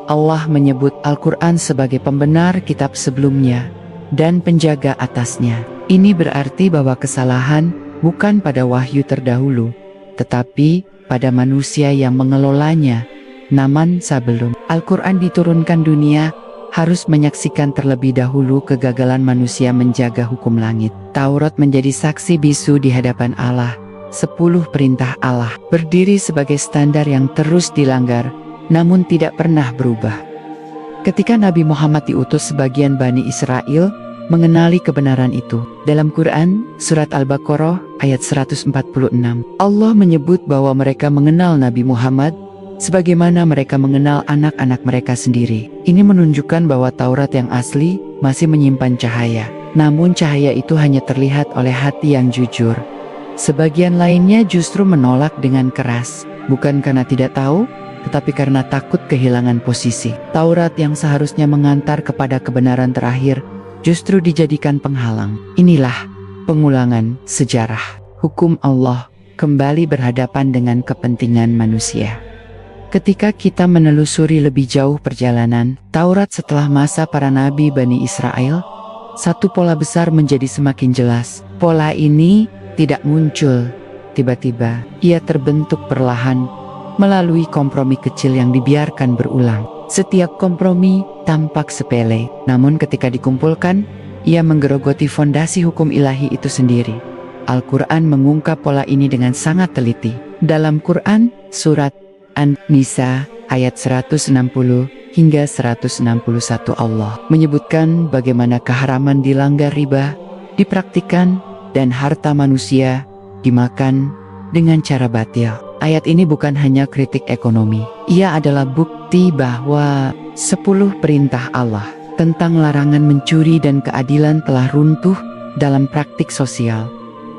Allah menyebut Al-Quran sebagai pembenar kitab sebelumnya dan penjaga atasnya. Ini berarti bahwa kesalahan bukan pada wahyu terdahulu, tetapi pada manusia yang mengelolanya. Namun sebelum Al-Quran diturunkan, dunia harus menyaksikan terlebih dahulu kegagalan manusia menjaga hukum langit. Taurat menjadi saksi bisu di hadapan Allah. 10 perintah Allah berdiri sebagai standar yang terus dilanggar, namun tidak pernah berubah. Ketika Nabi Muhammad diutus, sebagian Bani Israel mengenali kebenaran itu. Dalam Quran surat Al-Baqarah ayat 146, Allah menyebut bahwa mereka mengenal Nabi Muhammad sebagaimana mereka mengenal anak-anak mereka sendiri. Ini menunjukkan bahwa Taurat yang asli masih menyimpan cahaya. Namun cahaya itu hanya terlihat oleh hati yang jujur. Sebagian lainnya justru menolak dengan keras, bukan karena tidak tahu, tetapi karena takut kehilangan posisi. Taurat yang seharusnya mengantar kepada kebenaran terakhir justru dijadikan penghalang. Inilah pengulangan sejarah. Hukum Allah kembali berhadapan dengan kepentingan manusia. Ketika kita menelusuri lebih jauh perjalanan Taurat setelah masa para nabi Bani Israel, satu pola besar menjadi semakin jelas. Pola ini tidak muncul tiba-tiba. Ia terbentuk perlahan melalui kompromi kecil yang dibiarkan berulang. Setiap kompromi tampak sepele, namun ketika dikumpulkan, ia menggerogoti fondasi hukum ilahi itu sendiri. Al-Quran mengungkap pola ini dengan sangat teliti. Dalam Quran surat An-Nisa ayat 160 hingga 161, Allah menyebutkan bagaimana keharaman dilanggar riba dipraktikkan dan harta manusia dimakan dengan cara batil. Ayat ini bukan hanya kritik ekonomi. Ia adalah bukti bahwa 10 perintah Allah tentang larangan mencuri dan keadilan telah runtuh dalam praktik sosial.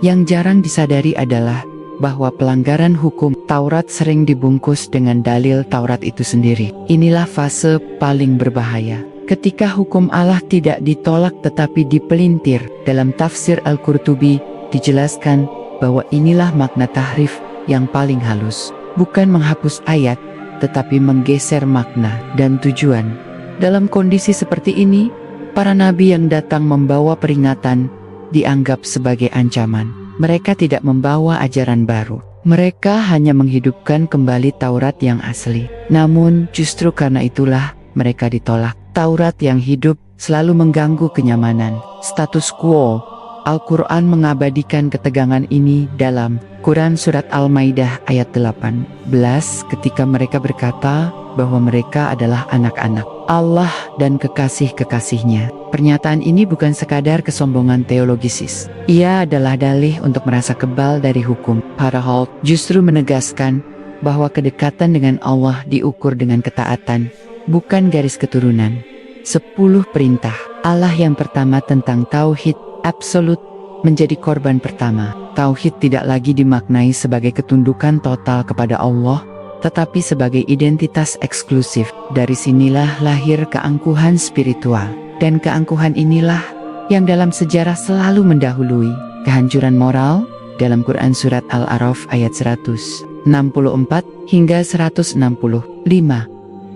Yang jarang disadari adalah bahwa pelanggaran hukum Taurat sering dibungkus dengan dalil Taurat itu sendiri. Inilah fase paling berbahaya. Ketika hukum Allah tidak ditolak tetapi dipelintir. Dalam tafsir Al-Qurtubi dijelaskan bahwa inilah makna tahrif yang paling halus. Bukan menghapus ayat, tetapi menggeser makna dan tujuan. Dalam kondisi seperti ini, para nabi yang datang membawa peringatan dianggap sebagai ancaman. Mereka tidak membawa ajaran baru, Mereka hanya menghidupkan kembali Taurat yang asli. Namun justru karena itulah mereka ditolak. Taurat yang hidup selalu mengganggu kenyamanan, status quo. Al-Quran mengabadikan ketegangan ini dalam Quran Surat Al-Maidah ayat 18 ketika mereka berkata bahwa mereka adalah anak-anak Allah dan kekasih-kekasihnya. Pernyataan ini bukan sekadar kesombongan teologisis. Ia adalah dalih untuk merasa kebal dari hukum. Padahal justru menegaskan bahwa kedekatan dengan Allah diukur dengan ketaatan, bukan garis keturunan. 10 perintah Allah yang pertama tentang tauhid absolut menjadi korban pertama. Tauhid tidak lagi dimaknai sebagai ketundukan total kepada Allah, tetapi sebagai identitas eksklusif. Dari sinilah lahir keangkuhan spiritual. Dan keangkuhan inilah yang dalam sejarah selalu mendahului kehancuran moral dalam Quran Surat Al-A'raf ayat 164 hingga 165.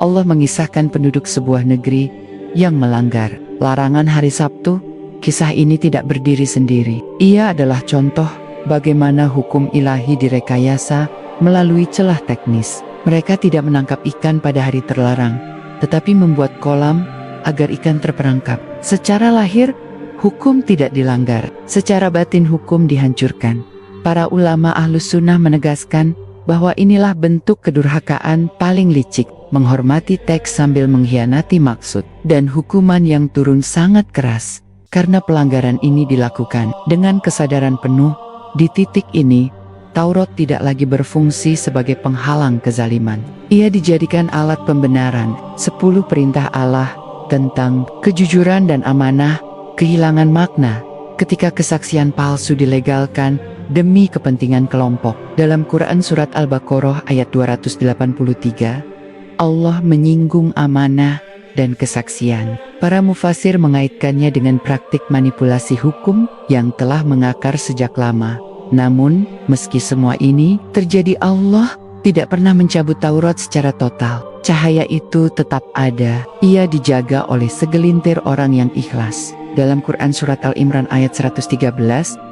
Allah mengisahkan penduduk sebuah negeri yang melanggar larangan hari Sabtu. Kisah ini tidak berdiri sendiri. Ia adalah contoh bagaimana hukum ilahi direkayasa melalui celah teknis. Mereka tidak menangkap ikan pada hari terlarang, tetapi membuat kolam agar ikan terperangkap. Secara lahir, hukum tidak dilanggar. Secara batin hukum dihancurkan. Para ulama Ahlus Sunnah menegaskan bahwa inilah bentuk kedurhakaan paling licik, menghormati teks sambil mengkhianati maksud. Dan hukuman yang turun sangat keras, karena pelanggaran ini dilakukan dengan kesadaran penuh. Di titik ini, Taurat tidak lagi berfungsi sebagai penghalang kezaliman. Ia dijadikan alat pembenaran. 10 perintah Allah tentang kejujuran dan amanah kehilangan makna ketika kesaksian palsu dilegalkan demi kepentingan kelompok. Dalam Quran Surat Al-Baqarah ayat 283, Allah menyinggung amanah dan kesaksian. Para mufasir mengaitkannya dengan praktik manipulasi hukum yang telah mengakar sejak lama. Namun, meski semua ini terjadi, Allah tidak pernah mencabut Taurat secara total. Cahaya itu tetap ada. Ia dijaga oleh segelintir orang yang ikhlas. Dalam Quran Surat Al-Imran ayat 113,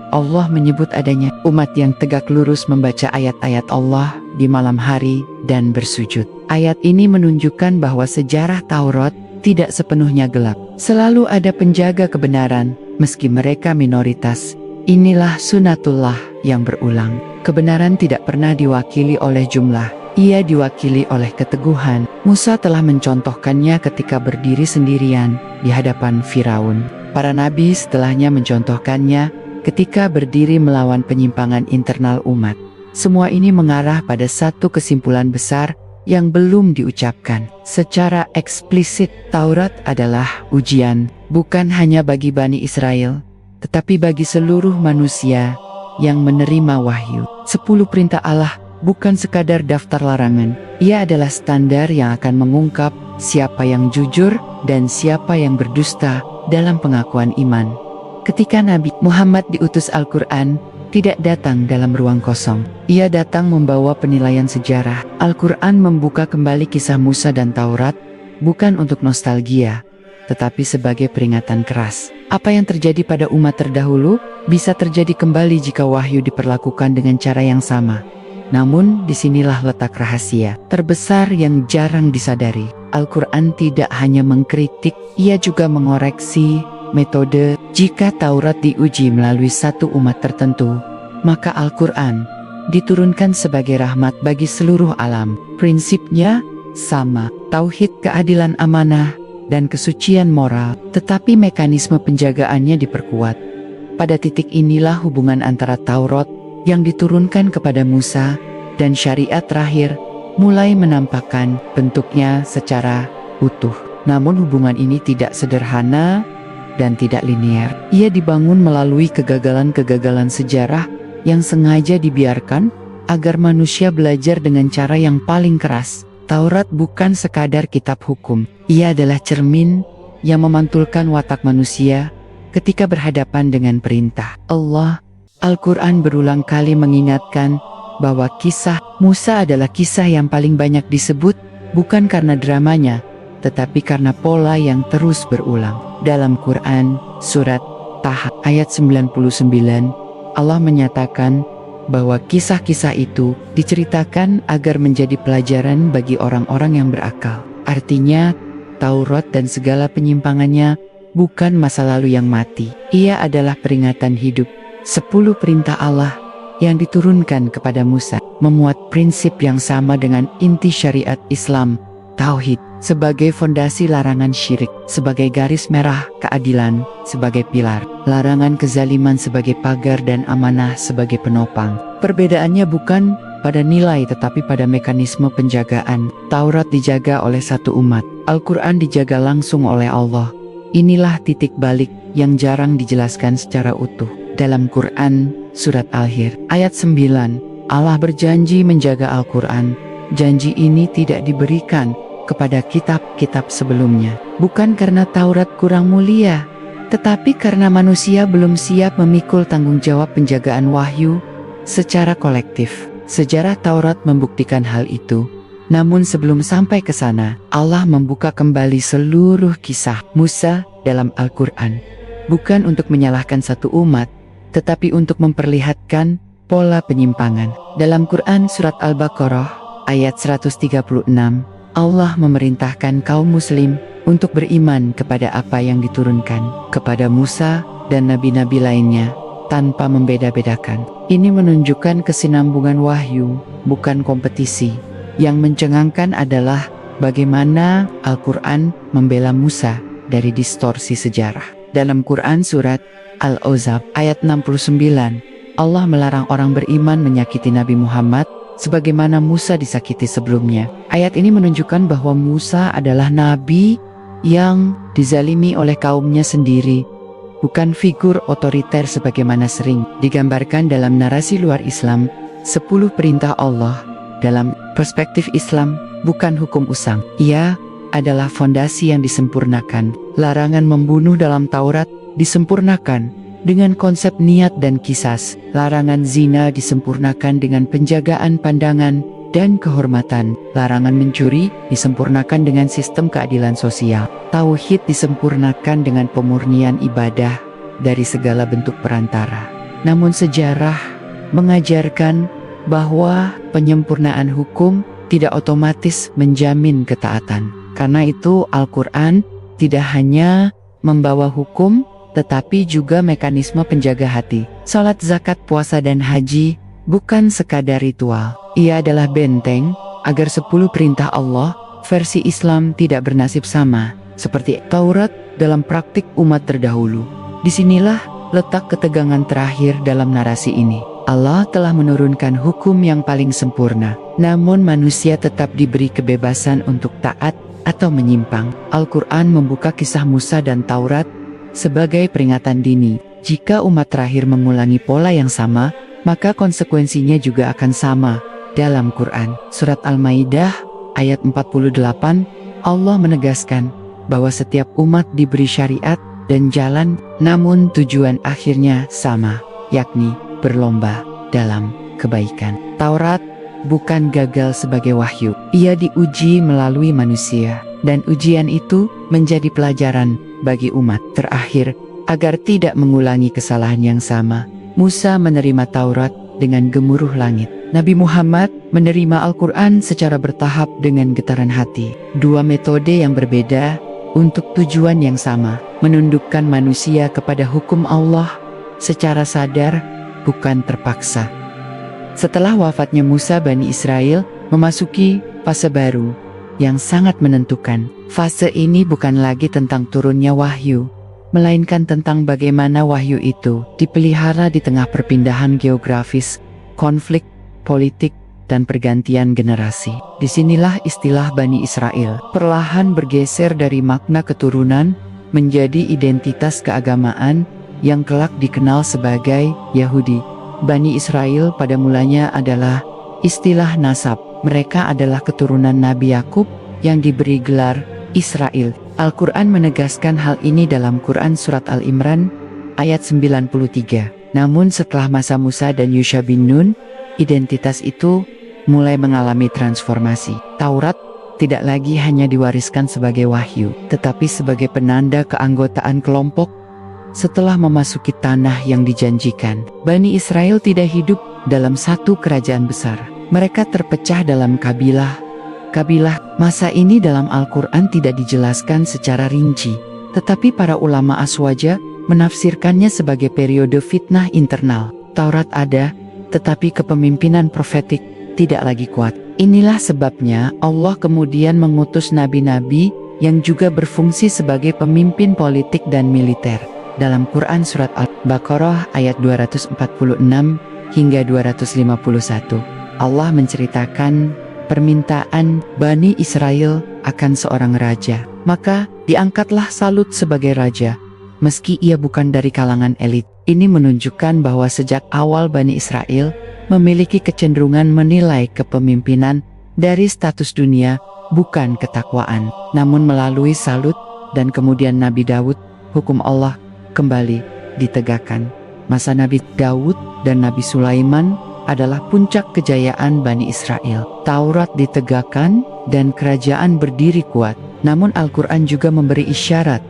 Allah menyebut adanya umat yang tegak lurus membaca ayat-ayat Allah di malam hari dan bersujud. Ayat ini menunjukkan bahwa sejarah Taurat tidak sepenuhnya gelap. Selalu ada penjaga kebenaran, meski mereka minoritas. Inilah sunatullah yang berulang. Kebenaran tidak pernah diwakili oleh jumlah. Ia diwakili oleh keteguhan. Musa telah mencontohkannya ketika berdiri sendirian di hadapan Firaun. Para nabi setelahnya mencontohkannya ketika berdiri melawan penyimpangan internal umat. Semua ini mengarah pada satu kesimpulan besar yang belum diucapkan secara eksplisit. Taurat adalah ujian, bukan hanya bagi Bani Israel, tetapi bagi seluruh manusia yang menerima wahyu. 10 perintah Allah bukan sekadar daftar larangan. Ia adalah standar yang akan mengungkap siapa yang jujur dan siapa yang berdusta dalam pengakuan iman. Ketika Nabi Muhammad diutus Al-Quran, tidak datang dalam ruang kosong. Ia datang membawa penilaian sejarah. Al-Quran membuka kembali kisah Musa dan Taurat, bukan untuk nostalgia, tetapi sebagai peringatan keras. Apa yang terjadi pada umat terdahulu, bisa terjadi kembali jika wahyu diperlakukan dengan cara yang sama. Namun, disinilah letak rahasia terbesar yang jarang disadari. Al-Quran tidak hanya mengkritik, ia juga mengoreksi metode. Jika Taurat diuji melalui satu umat tertentu, maka Al-Quran diturunkan sebagai rahmat bagi seluruh alam. Prinsipnya sama, tauhid, keadilan, amanah, dan kesucian moral, tetapi mekanisme penjagaannya diperkuat. Pada titik inilah hubungan antara Taurat yang diturunkan kepada Musa dan syariat terakhir mulai menampakkan bentuknya secara utuh. Namun hubungan ini tidak sederhana dan tidak linear. Ia dibangun melalui kegagalan-kegagalan sejarah yang sengaja dibiarkan agar manusia belajar dengan cara yang paling keras. Taurat bukan sekadar kitab hukum. Ia adalah cermin yang memantulkan watak manusia ketika berhadapan dengan perintah Allah. Al-Quran berulang kali mengingatkan bahwa kisah Musa adalah kisah yang paling banyak disebut, bukan karena dramanya, tetapi karena pola yang terus berulang. Dalam Quran, surat Taha ayat 99, Allah menyatakan bahwa kisah-kisah itu diceritakan agar menjadi pelajaran bagi orang-orang yang berakal. Artinya, Taurat dan segala penyimpangannya bukan masa lalu yang mati. Ia adalah peringatan hidup. 10 perintah Allah yang diturunkan kepada Musa memuat prinsip yang sama dengan inti syariat Islam, tauhid, sebagai fondasi, larangan syirik sebagai garis merah, keadilan sebagai pilar, larangan kezaliman sebagai pagar, dan amanah sebagai penopang. Perbedaannya bukan pada nilai tetapi pada mekanisme penjagaan. Taurat dijaga oleh satu umat, Al-Quran dijaga langsung oleh Allah. Inilah titik balik yang jarang dijelaskan secara utuh. Dalam Quran, surat Al-Hijr, ayat 9, Allah berjanji menjaga Al-Quran. Janji ini tidak diberikan kepada kitab-kitab sebelumnya, bukan karena Taurat kurang mulia, tetapi karena manusia belum siap memikul tanggung jawab penjagaan wahyu secara kolektif. Sejarah Taurat membuktikan hal itu. Namun sebelum sampai ke sana, Allah membuka kembali seluruh kisah Musa dalam Al-Quran, bukan untuk menyalahkan satu umat, tetapi untuk memperlihatkan pola penyimpangan. Dalam Quran surat Al-Baqarah ayat 136, Allah memerintahkan kaum muslim untuk beriman kepada apa yang diturunkan kepada Musa dan nabi-nabi lainnya tanpa membeda-bedakan. Ini menunjukkan kesinambungan wahyu, bukan kompetisi. Yang mencengangkan adalah bagaimana Al-Quran membela Musa dari distorsi sejarah. Dalam Quran surat Al-Ahzab ayat 69, Allah melarang orang beriman menyakiti Nabi Muhammad sebagaimana Musa disakiti sebelumnya. Ayat ini menunjukkan bahwa Musa adalah nabi yang dizalimi oleh kaumnya sendiri, bukan figur otoriter sebagaimana sering digambarkan dalam narasi luar Islam. 10 perintah Allah dalam perspektif Islam bukan hukum usang. Ia adalah fondasi yang disempurnakan. Larangan membunuh dalam Taurat disempurnakan dengan konsep niat dan kisas. Larangan zina disempurnakan dengan penjagaan pandangan dan kehormatan. Larangan mencuri disempurnakan dengan sistem keadilan sosial. Tauhid disempurnakan dengan pemurnian ibadah dari segala bentuk perantara. Namun sejarah mengajarkan bahwa penyempurnaan hukum tidak otomatis menjamin ketaatan. Karena itu Al-Quran tidak hanya membawa hukum, tetapi juga mekanisme penjaga hati. Salat, zakat, puasa, dan haji bukan sekadar ritual. Ia adalah benteng agar 10 perintah Allah versi Islam tidak bernasib sama seperti Taurat dalam praktik umat terdahulu. Disinilah letak ketegangan terakhir dalam narasi ini. Allah telah menurunkan hukum yang paling sempurna, namun manusia tetap diberi kebebasan untuk taat atau menyimpang. Al-Quran membuka kisah Musa dan Taurat sebagai peringatan dini. Jika umat terakhir mengulangi pola yang sama, maka konsekuensinya juga akan sama. Dalam Quran, surat Al-Maidah ayat 48, Allah menegaskan bahwa setiap umat diberi syariat dan jalan, namun tujuan akhirnya sama, yakni berlomba dalam kebaikan. Taurat bukan gagal sebagai wahyu. Ia diuji melalui manusia, dan ujian itu menjadi pelajaran bagi umat terakhir agar tidak mengulangi kesalahan yang sama. Musa menerima Taurat dengan gemuruh langit. Nabi Muhammad menerima Al-Quran secara bertahap dengan getaran hati. Dua metode yang berbeda untuk tujuan yang sama, menundukkan manusia kepada hukum Allah secara sadar, bukan terpaksa. Setelah wafatnya Musa, Bani Israel memasuki fase baru yang sangat menentukan. Fase ini bukan lagi tentang turunnya wahyu, melainkan tentang bagaimana wahyu itu dipelihara di tengah perpindahan geografis, konflik politik, dan pergantian generasi. Disinilah istilah Bani Israel perlahan bergeser dari makna keturunan menjadi identitas keagamaan yang kelak dikenal sebagai Yahudi. Bani Israel pada mulanya adalah istilah nasab. Mereka adalah keturunan Nabi Yakub yang diberi gelar Israel. Al-Quran menegaskan hal ini dalam Quran surat Al-Imran ayat 93. Namun setelah masa Musa dan Yusha bin Nun, identitas itu mulai mengalami transformasi. Taurat tidak lagi hanya diwariskan sebagai wahyu, tetapi sebagai penanda keanggotaan kelompok. Setelah memasuki tanah yang dijanjikan, Bani Israel tidak hidup dalam satu kerajaan besar. Mereka terpecah dalam kabilah. Masa ini dalam Al-Quran tidak dijelaskan secara rinci, tetapi para ulama Aswaja menafsirkannya sebagai periode fitnah internal. Taurat ada, tetapi kepemimpinan profetik tidak lagi kuat. Inilah sebabnya Allah kemudian mengutus nabi-nabi yang juga berfungsi sebagai pemimpin politik dan militer. Dalam Quran Surat Al-Baqarah ayat 246 hingga 251, Allah menceritakan permintaan Bani Israel akan seorang raja. Maka diangkatlah Salut sebagai raja, meski ia bukan dari kalangan elit. Ini menunjukkan bahwa sejak awal Bani Israel memiliki kecenderungan menilai kepemimpinan dari status dunia, bukan ketakwaan. Namun melalui Salut dan kemudian Nabi Daud, hukum Allah kembali ditegakkan. Masa Nabi Daud dan Nabi Sulaiman adalah puncak kejayaan Bani Israel. Taurat ditegakkan dan kerajaan berdiri kuat. Namun Al-Quran juga memberi isyarat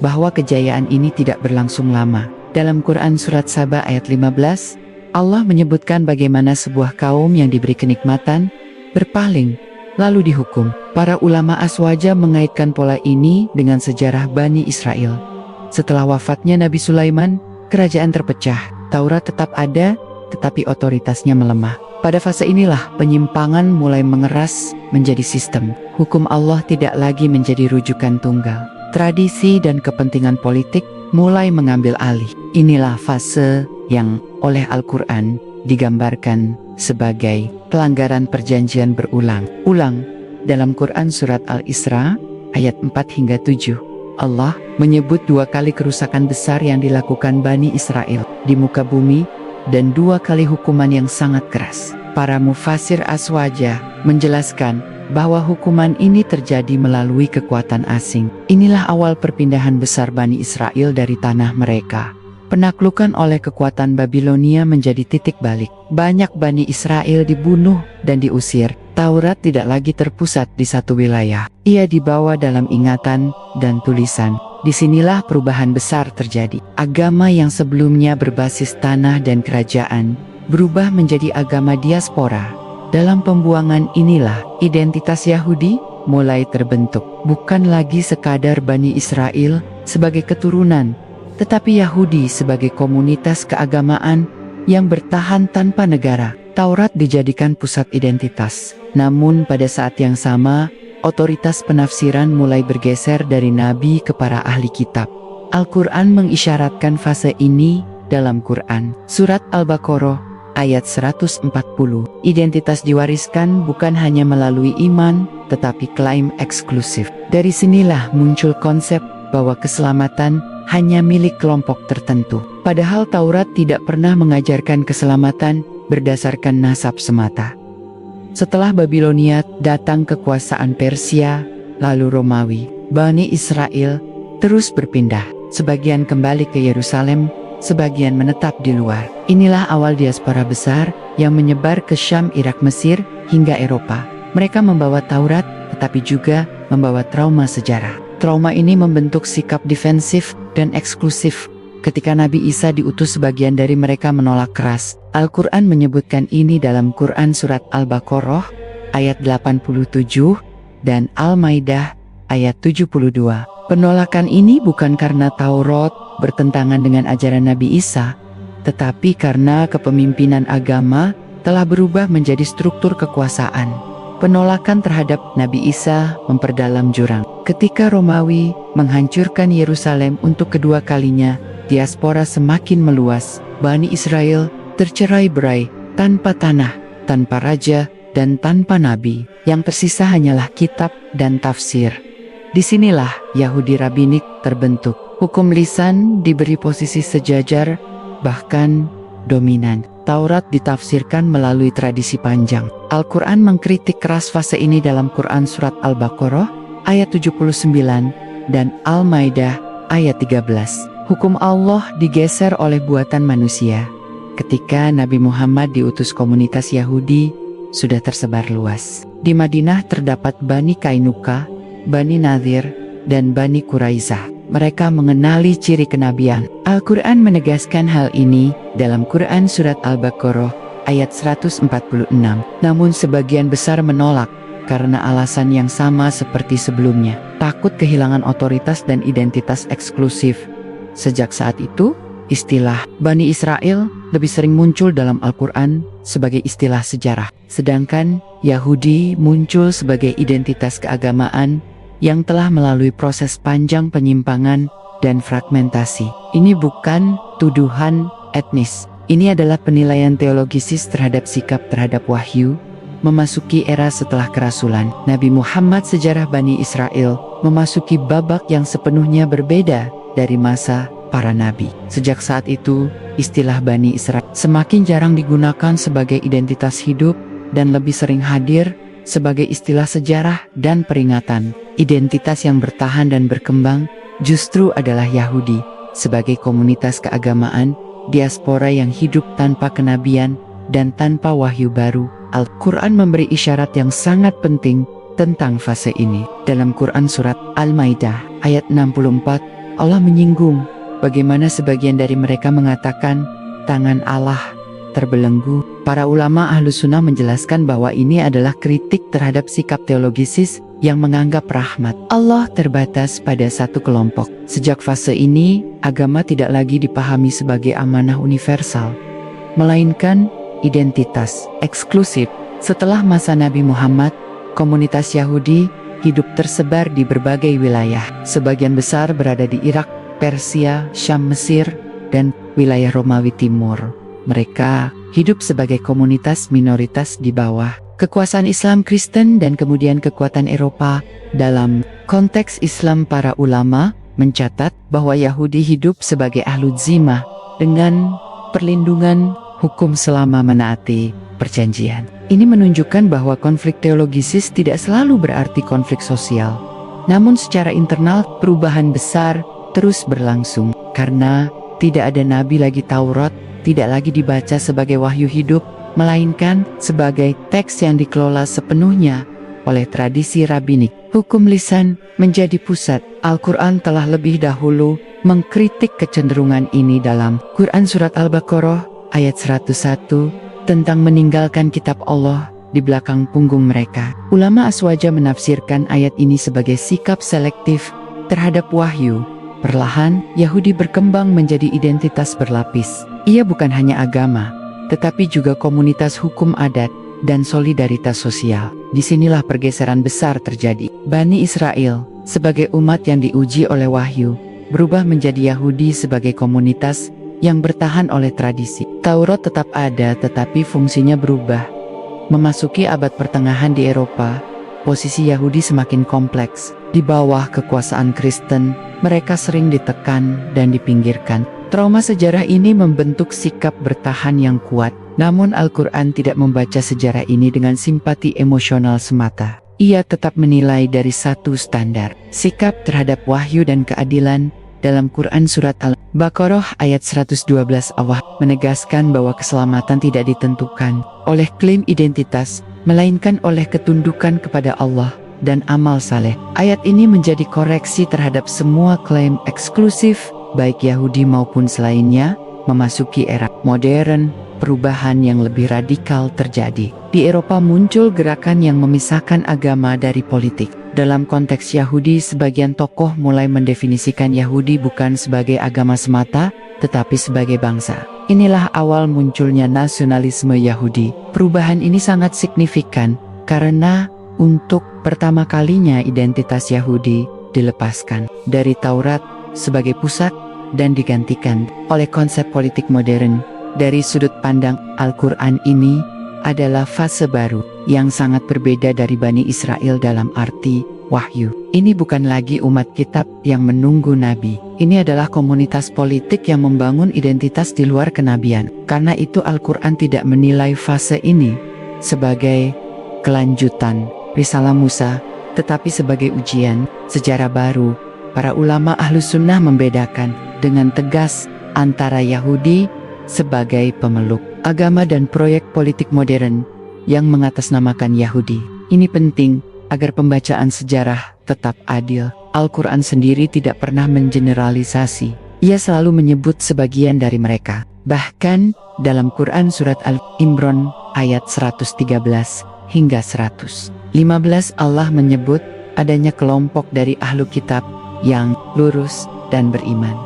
bahwa kejayaan ini tidak berlangsung lama. Dalam Quran Surat Saba ayat 15, Allah menyebutkan bagaimana sebuah kaum yang diberi kenikmatan berpaling lalu dihukum. Para ulama Aswaja mengaitkan pola ini dengan sejarah Bani Israel. Setelah wafatnya Nabi Sulaiman, kerajaan terpecah. Taurat tetap ada, tetapi otoritasnya melemah. Pada fase inilah penyimpangan mulai mengeras menjadi sistem. Hukum Allah tidak lagi menjadi rujukan tunggal. Tradisi dan kepentingan politik mulai mengambil alih. Inilah fase yang oleh Al-Quran digambarkan sebagai pelanggaran perjanjian berulang-ulang. Dalam Quran Surat Al-Isra ayat 4 hingga 7, Allah menyebut 2 kali kerusakan besar yang dilakukan Bani Israel di muka bumi dan 2 kali hukuman yang sangat keras. Para mufasir Aswaja menjelaskan bahwa hukuman ini terjadi melalui kekuatan asing. Inilah awal perpindahan besar Bani Israel dari tanah mereka. Penaklukan oleh kekuatan Babilonia menjadi titik balik. Banyak Bani Israel dibunuh dan diusir. Taurat tidak lagi terpusat di satu wilayah. Ia dibawa dalam ingatan dan tulisan. Disinilah perubahan besar terjadi. Agama yang sebelumnya berbasis tanah dan kerajaan berubah menjadi agama diaspora. Dalam pembuangan inilah identitas Yahudi mulai terbentuk. Bukan lagi sekadar Bani Israel sebagai keturunan, tetapi Yahudi sebagai komunitas keagamaan yang bertahan tanpa negara. Taurat dijadikan pusat identitas. Namun pada saat yang sama, otoritas penafsiran mulai bergeser dari nabi ke para ahli kitab. Al-Quran mengisyaratkan fase ini dalam Quran. Surat Al-Baqarah ayat 140. Identitas diwariskan bukan hanya melalui iman, tetapi klaim eksklusif. Dari sinilah muncul konsep bahwa keselamatan hanya milik kelompok tertentu. Padahal Taurat tidak pernah mengajarkan keselamatan berdasarkan nasab semata. Setelah Babilonia datang kekuasaan Persia, lalu Romawi, Bani Israel terus berpindah. Sebagian kembali ke Yerusalem, sebagian menetap di luar. Inilah awal diaspora besar yang menyebar ke Syam, Irak, Mesir, hingga Eropa. Mereka membawa Taurat, tetapi juga membawa trauma sejarah. Trauma ini membentuk sikap defensif dan eksklusif. Ketika Nabi Isa diutus, sebagian dari mereka menolak keras. Al-Quran menyebutkan ini dalam Quran Surat Al-Baqarah ayat 87 dan Al-Maidah ayat 72. Penolakan ini bukan karena Taurat bertentangan dengan ajaran Nabi Isa, tetapi karena kepemimpinan agama telah berubah menjadi struktur kekuasaan. Penolakan terhadap Nabi Isa memperdalam jurang. Ketika Romawi menghancurkan Yerusalem untuk kedua kalinya, diaspora semakin meluas. Bani Israel tercerai-berai, tanpa tanah, tanpa raja, dan tanpa nabi. Yang tersisa hanyalah kitab dan tafsir. Disinilah Yahudi Rabbinik terbentuk. Hukum lisan diberi posisi sejajar, bahkan dominan. Taurat ditafsirkan melalui tradisi panjang. Al-Quran mengkritik keras fase ini dalam Quran Surat Al-Baqarah ayat 79 dan Al-Maidah ayat 13. Hukum Allah digeser oleh buatan manusia. Ketika Nabi Muhammad diutus, komunitas Yahudi sudah tersebar luas. Di Madinah terdapat Bani Kainuka, Bani Nadir, dan Bani Quraizah. Mereka mengenali ciri kenabian. Al-Quran menegaskan hal ini dalam Quran Surat Al-Baqarah ayat 146. Namun sebagian besar menolak karena alasan yang sama seperti sebelumnya, takut kehilangan otoritas dan identitas eksklusif. Sejak saat itu, istilah Bani Israel lebih sering muncul dalam Al-Quran sebagai istilah sejarah, sedangkan Yahudi muncul sebagai identitas keagamaan yang telah melalui proses panjang penyimpangan dan fragmentasi. Ini bukan tuduhan etnis. Ini adalah penilaian teologisis terhadap sikap terhadap wahyu memasuki era setelah kerasulan Nabi Muhammad. Sejarah Bani Israel memasuki babak yang sepenuhnya berbeda dari masa para nabi. Sejak saat itu, istilah Bani Israel semakin jarang digunakan sebagai identitas hidup dan lebih sering hadir sebagai istilah sejarah dan peringatan. Identitas yang bertahan dan berkembang justru adalah Yahudi sebagai komunitas keagamaan diaspora yang hidup tanpa kenabian dan tanpa wahyu baru. Al-Quran memberi isyarat yang sangat penting tentang fase ini. Dalam Quran surat Al-Maidah ayat 64, Allah menyinggung bagaimana sebagian dari mereka mengatakan tangan Allah terbelenggu. Para ulama Ahlus Sunnah menjelaskan bahwa ini adalah kritik terhadap sikap teologisis yang menganggap rahmat Allah terbatas pada satu kelompok. Sejak fase ini, agama tidak lagi dipahami sebagai amanah universal, melainkan identitas eksklusif. Setelah masa Nabi Muhammad, komunitas Yahudi hidup tersebar di berbagai wilayah. Sebagian besar berada di Irak, Persia, Syam, Mesir, dan wilayah Romawi Timur. Mereka hidup sebagai komunitas minoritas di bawah kekuasaan Islam Kristen dan kemudian kekuatan Eropa. Dalam konteks Islam, para ulama mencatat bahwa Yahudi hidup sebagai ahlul zimah dengan perlindungan hukum selama menaati perjanjian. Ini menunjukkan bahwa konflik teologisis tidak selalu berarti konflik sosial. Namun secara internal, perubahan besar terus berlangsung. Karena tidak ada nabi lagi, Taurat tidak lagi dibaca sebagai wahyu hidup, melainkan sebagai teks yang dikelola sepenuhnya oleh tradisi rabinik. Hukum lisan menjadi pusat. Al-Quran telah lebih dahulu mengkritik kecenderungan ini dalam Quran Surat Al-Baqarah ayat 101 tentang meninggalkan kitab Allah di belakang punggung mereka. Ulama Aswaja menafsirkan ayat ini sebagai sikap selektif terhadap wahyu. Perlahan, Yahudi berkembang menjadi identitas berlapis. Ia bukan hanya agama, tetapi juga komunitas hukum adat dan solidaritas sosial. Disinilah pergeseran besar terjadi. Bani Israel, sebagai umat yang diuji oleh wahyu, berubah menjadi Yahudi sebagai komunitas yang bertahan oleh tradisi. Taurat tetap ada, tetapi fungsinya berubah. Memasuki abad pertengahan di Eropa, posisi Yahudi semakin kompleks. Di bawah kekuasaan Kristen, mereka sering ditekan dan dipinggirkan. Trauma sejarah ini membentuk sikap bertahan yang kuat. Namun Al-Quran tidak membaca sejarah ini dengan simpati emosional semata. Ia tetap menilai dari satu standar, sikap terhadap wahyu dan keadilan. Dalam Quran Surat Al-Baqarah ayat 112, Allah menegaskan bahwa keselamatan tidak ditentukan oleh klaim identitas, melainkan oleh ketundukan kepada Allah dan amal saleh. Ayat ini menjadi koreksi terhadap semua klaim eksklusif, baik Yahudi maupun selainnya. Memasuki era modern, perubahan yang lebih radikal terjadi. Di Eropa muncul gerakan yang memisahkan agama dari politik. Dalam konteks Yahudi, sebagian tokoh mulai mendefinisikan Yahudi bukan sebagai agama semata, tetapi sebagai bangsa. Inilah awal munculnya nasionalisme Yahudi. Perubahan ini sangat signifikan karena untuk pertama kalinya identitas Yahudi dilepaskan dari Taurat sebagai pusat dan digantikan oleh konsep politik modern. Dari sudut pandang Al-Quran, ini adalah fase baru yang sangat berbeda dari Bani Israel dalam arti wahyu. Ini bukan lagi umat kitab yang menunggu nabi. Ini adalah komunitas politik yang membangun identitas di luar kenabian. Karena itu Al-Quran tidak menilai fase ini sebagai kelanjutan risalah Musa, tetapi sebagai ujian sejarah baru. Para ulama Ahlus Sunnah membedakan dengan tegas antara Yahudi sebagai pemeluk agama dan proyek politik modern yang mengatasnamakan Yahudi. Ini penting agar pembacaan sejarah tetap adil. Al-Quran sendiri tidak pernah mengeneralisasi. Ia selalu menyebut sebagian dari mereka. Bahkan dalam Quran Surat Al-Imran ayat 113 hingga 115 Allah menyebut adanya kelompok dari ahlu kitab yang lurus dan beriman.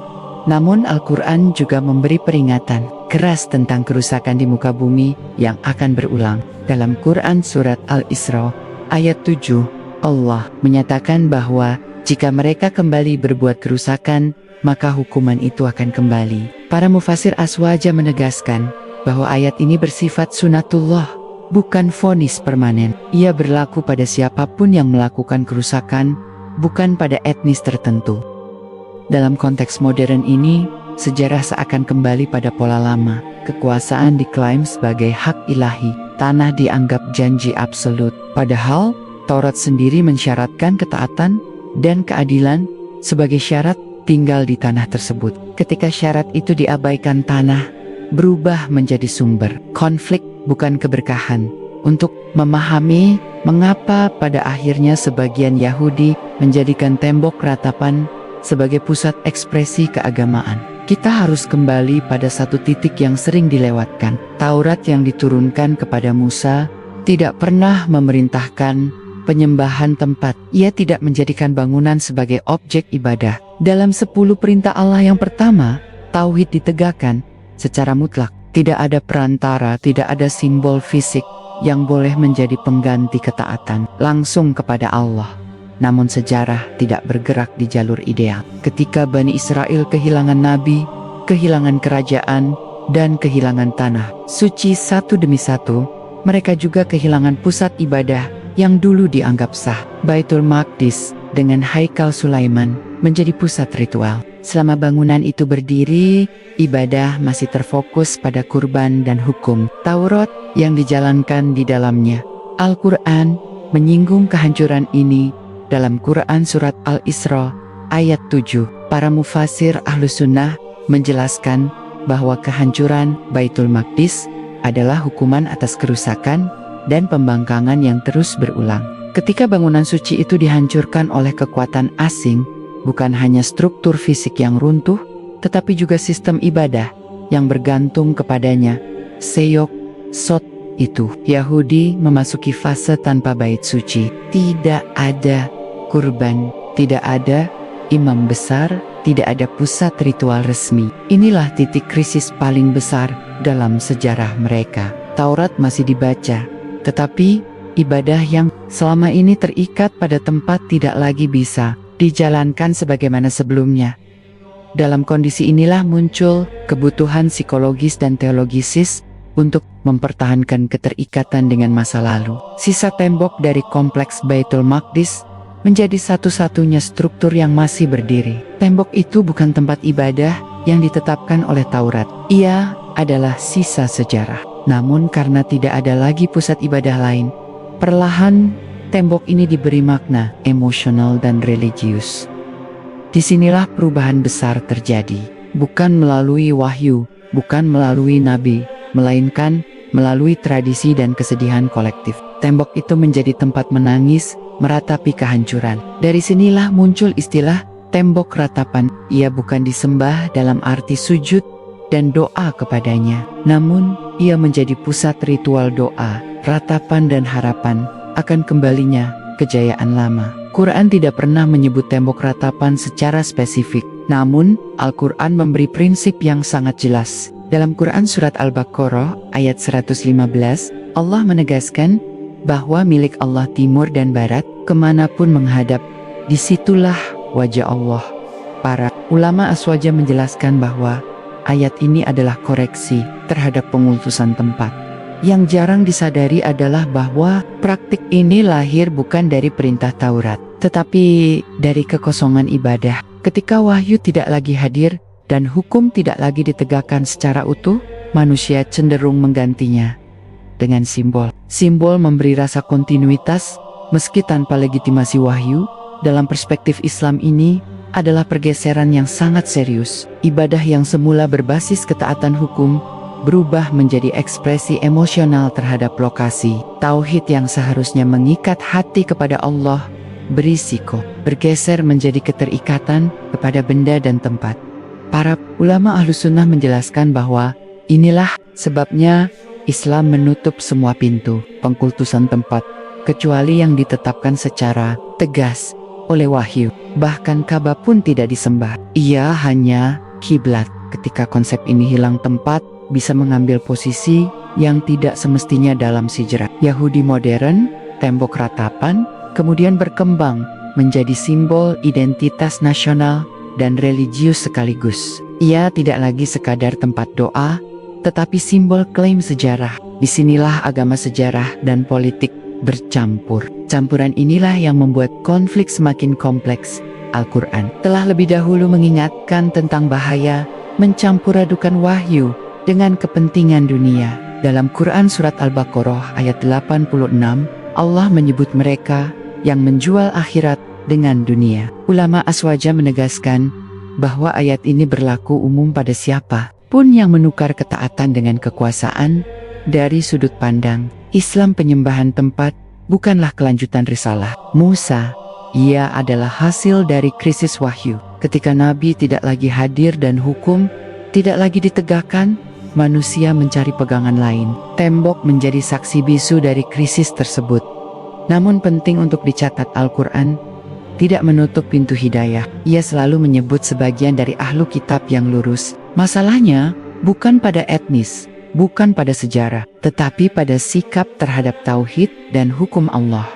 Namun Al-Quran juga memberi peringatan keras tentang kerusakan di muka bumi yang akan berulang. Dalam Quran Surat Al-Isra ayat 7, Allah menyatakan bahwa jika mereka kembali berbuat kerusakan, maka hukuman itu akan kembali. Para mufasir Aswaja menegaskan bahwa ayat ini bersifat sunatullah, bukan vonis permanen. Ia berlaku pada siapapun yang melakukan kerusakan, bukan pada etnis tertentu. Dalam konteks modern ini, sejarah seakan kembali pada pola lama. Kekuasaan diklaim sebagai hak ilahi, tanah dianggap janji absolut. Padahal, Taurat sendiri mensyaratkan ketaatan dan keadilan sebagai syarat tinggal di tanah tersebut. Ketika syarat itu diabaikan, tanah berubah menjadi sumber konflik, bukan keberkahan. Untuk memahami mengapa pada akhirnya sebagian Yahudi menjadikan tembok ratapan sebagai pusat ekspresi keagamaan, kita harus kembali pada satu titik yang sering dilewatkan. Taurat yang diturunkan kepada Musa tidak pernah memerintahkan penyembahan tempat. Ia tidak menjadikan bangunan sebagai objek ibadah. Dalam 10 perintah Allah yang pertama, tauhid ditegakkan secara mutlak. Tidak ada perantara, tidak ada simbol fisik yang boleh menjadi pengganti ketaatan langsung kepada Allah. Namun sejarah tidak bergerak di jalur ideal. Ketika Bani Israel kehilangan nabi, kehilangan kerajaan, dan kehilangan tanah suci satu demi satu, mereka juga kehilangan pusat ibadah yang dulu dianggap sah. Baitul Maqdis dengan Haikal Sulaiman menjadi pusat ritual. Selama bangunan itu berdiri, ibadah masih terfokus pada kurban dan hukum Taurat yang dijalankan di dalamnya. Al-Quran menyinggung kehancuran ini dalam Quran Surat Al-Isra ayat 7. Para mufasir Ahlus Sunnah menjelaskan bahwa kehancuran Baitul Maqdis adalah hukuman atas kerusakan dan pembangkangan yang terus berulang. Ketika bangunan suci itu dihancurkan oleh kekuatan asing, bukan hanya struktur fisik yang runtuh, tetapi juga sistem ibadah yang bergantung kepadanya. Seyok, Sot, itu Yahudi memasuki fase tanpa bait suci. Tidak ada kurban, tidak ada imam besar, tidak ada pusat ritual resmi. Inilah titik krisis paling besar dalam sejarah mereka. Taurat masih dibaca, tetapi ibadah yang selama ini terikat pada tempat tidak lagi bisa dijalankan sebagaimana sebelumnya. Dalam kondisi inilah muncul kebutuhan psikologis dan teologis untuk mempertahankan keterikatan dengan masa lalu. Sisa tembok dari kompleks Baitul Maqdis menjadi satu-satunya struktur yang masih berdiri. Tembok itu bukan tempat ibadah yang ditetapkan oleh Taurat. Ia adalah sisa sejarah. Namun karena tidak ada lagi pusat ibadah lain, perlahan tembok ini diberi makna emosional dan religius. Disinilah perubahan besar terjadi. Bukan melalui wahyu, bukan melalui nabi, melainkan melalui tradisi dan kesedihan kolektif. Tembok itu menjadi tempat menangis, meratapi kehancuran. Dari sinilah muncul istilah tembok ratapan. Ia bukan disembah dalam arti sujud dan doa kepadanya, namun ia menjadi pusat ritual doa, ratapan dan harapan akan kembalinya kejayaan lama. Quran tidak pernah menyebut tembok ratapan secara spesifik, namun Al-Quran memberi prinsip yang sangat jelas. Dalam Quran Surat Al-Baqarah ayat 115, Allah menegaskan bahwa milik Allah timur dan barat, kemanapun menghadap, disitulah wajah Allah. Para ulama Aswaja menjelaskan bahwa ayat ini adalah koreksi terhadap pengultusan tempat. Yang jarang disadari adalah bahwa praktik ini lahir bukan dari perintah Taurat, tetapi dari kekosongan ibadah. Ketika wahyu tidak lagi hadir dan hukum tidak lagi ditegakkan secara utuh, manusia cenderung menggantinya dengan simbol. Simbol memberi rasa kontinuitas meski tanpa legitimasi wahyu. Dalam perspektif Islam ini adalah pergeseran yang sangat serius. Ibadah yang semula berbasis ketaatan hukum berubah menjadi ekspresi emosional terhadap lokasi. Tauhid yang seharusnya mengikat hati kepada Allah berisiko bergeser menjadi keterikatan kepada benda dan tempat. Para ulama Ahlus Sunnah menjelaskan bahwa inilah Sebabnya, Islam menutup semua pintu pengkultusan tempat, kecuali yang ditetapkan secara tegas oleh wahyu. Bahkan Ka'bah pun tidak disembah. Ia hanya kiblat. Ketika konsep ini hilang, tempat bisa mengambil posisi yang tidak semestinya dalam sejarah. Yahudi modern, tembok ratapan, kemudian berkembang menjadi simbol identitas nasional dan religius sekaligus. Ia tidak lagi sekadar tempat doa, tetapi simbol klaim sejarah. Disinilah agama, sejarah, dan politik bercampur. Campuran inilah yang membuat konflik semakin kompleks. Al-Quran telah lebih dahulu mengingatkan tentang bahaya mencampur adukan wahyu dengan kepentingan dunia. Dalam Quran Surat Al-Baqarah ayat 86, Allah menyebut mereka yang menjual akhirat dengan dunia. Ulama Aswaja menegaskan bahwa ayat ini berlaku umum pada siapa pun yang menukar ketaatan dengan kekuasaan. Dari sudut pandang Islam, penyembahan tempat bukanlah kelanjutan risalah Musa. Ia adalah hasil dari krisis wahyu. Ketika Nabi tidak lagi hadir dan hukum tidak lagi ditegakkan, manusia mencari pegangan lain. Tembok menjadi saksi bisu dari krisis tersebut. Namun penting untuk dicatat, Al-Quran tidak menutup pintu hidayah. Ia selalu menyebut sebagian dari ahlu kitab yang lurus. Masalahnya bukan pada etnis, bukan pada sejarah, tetapi pada sikap terhadap tauhid dan hukum Allah.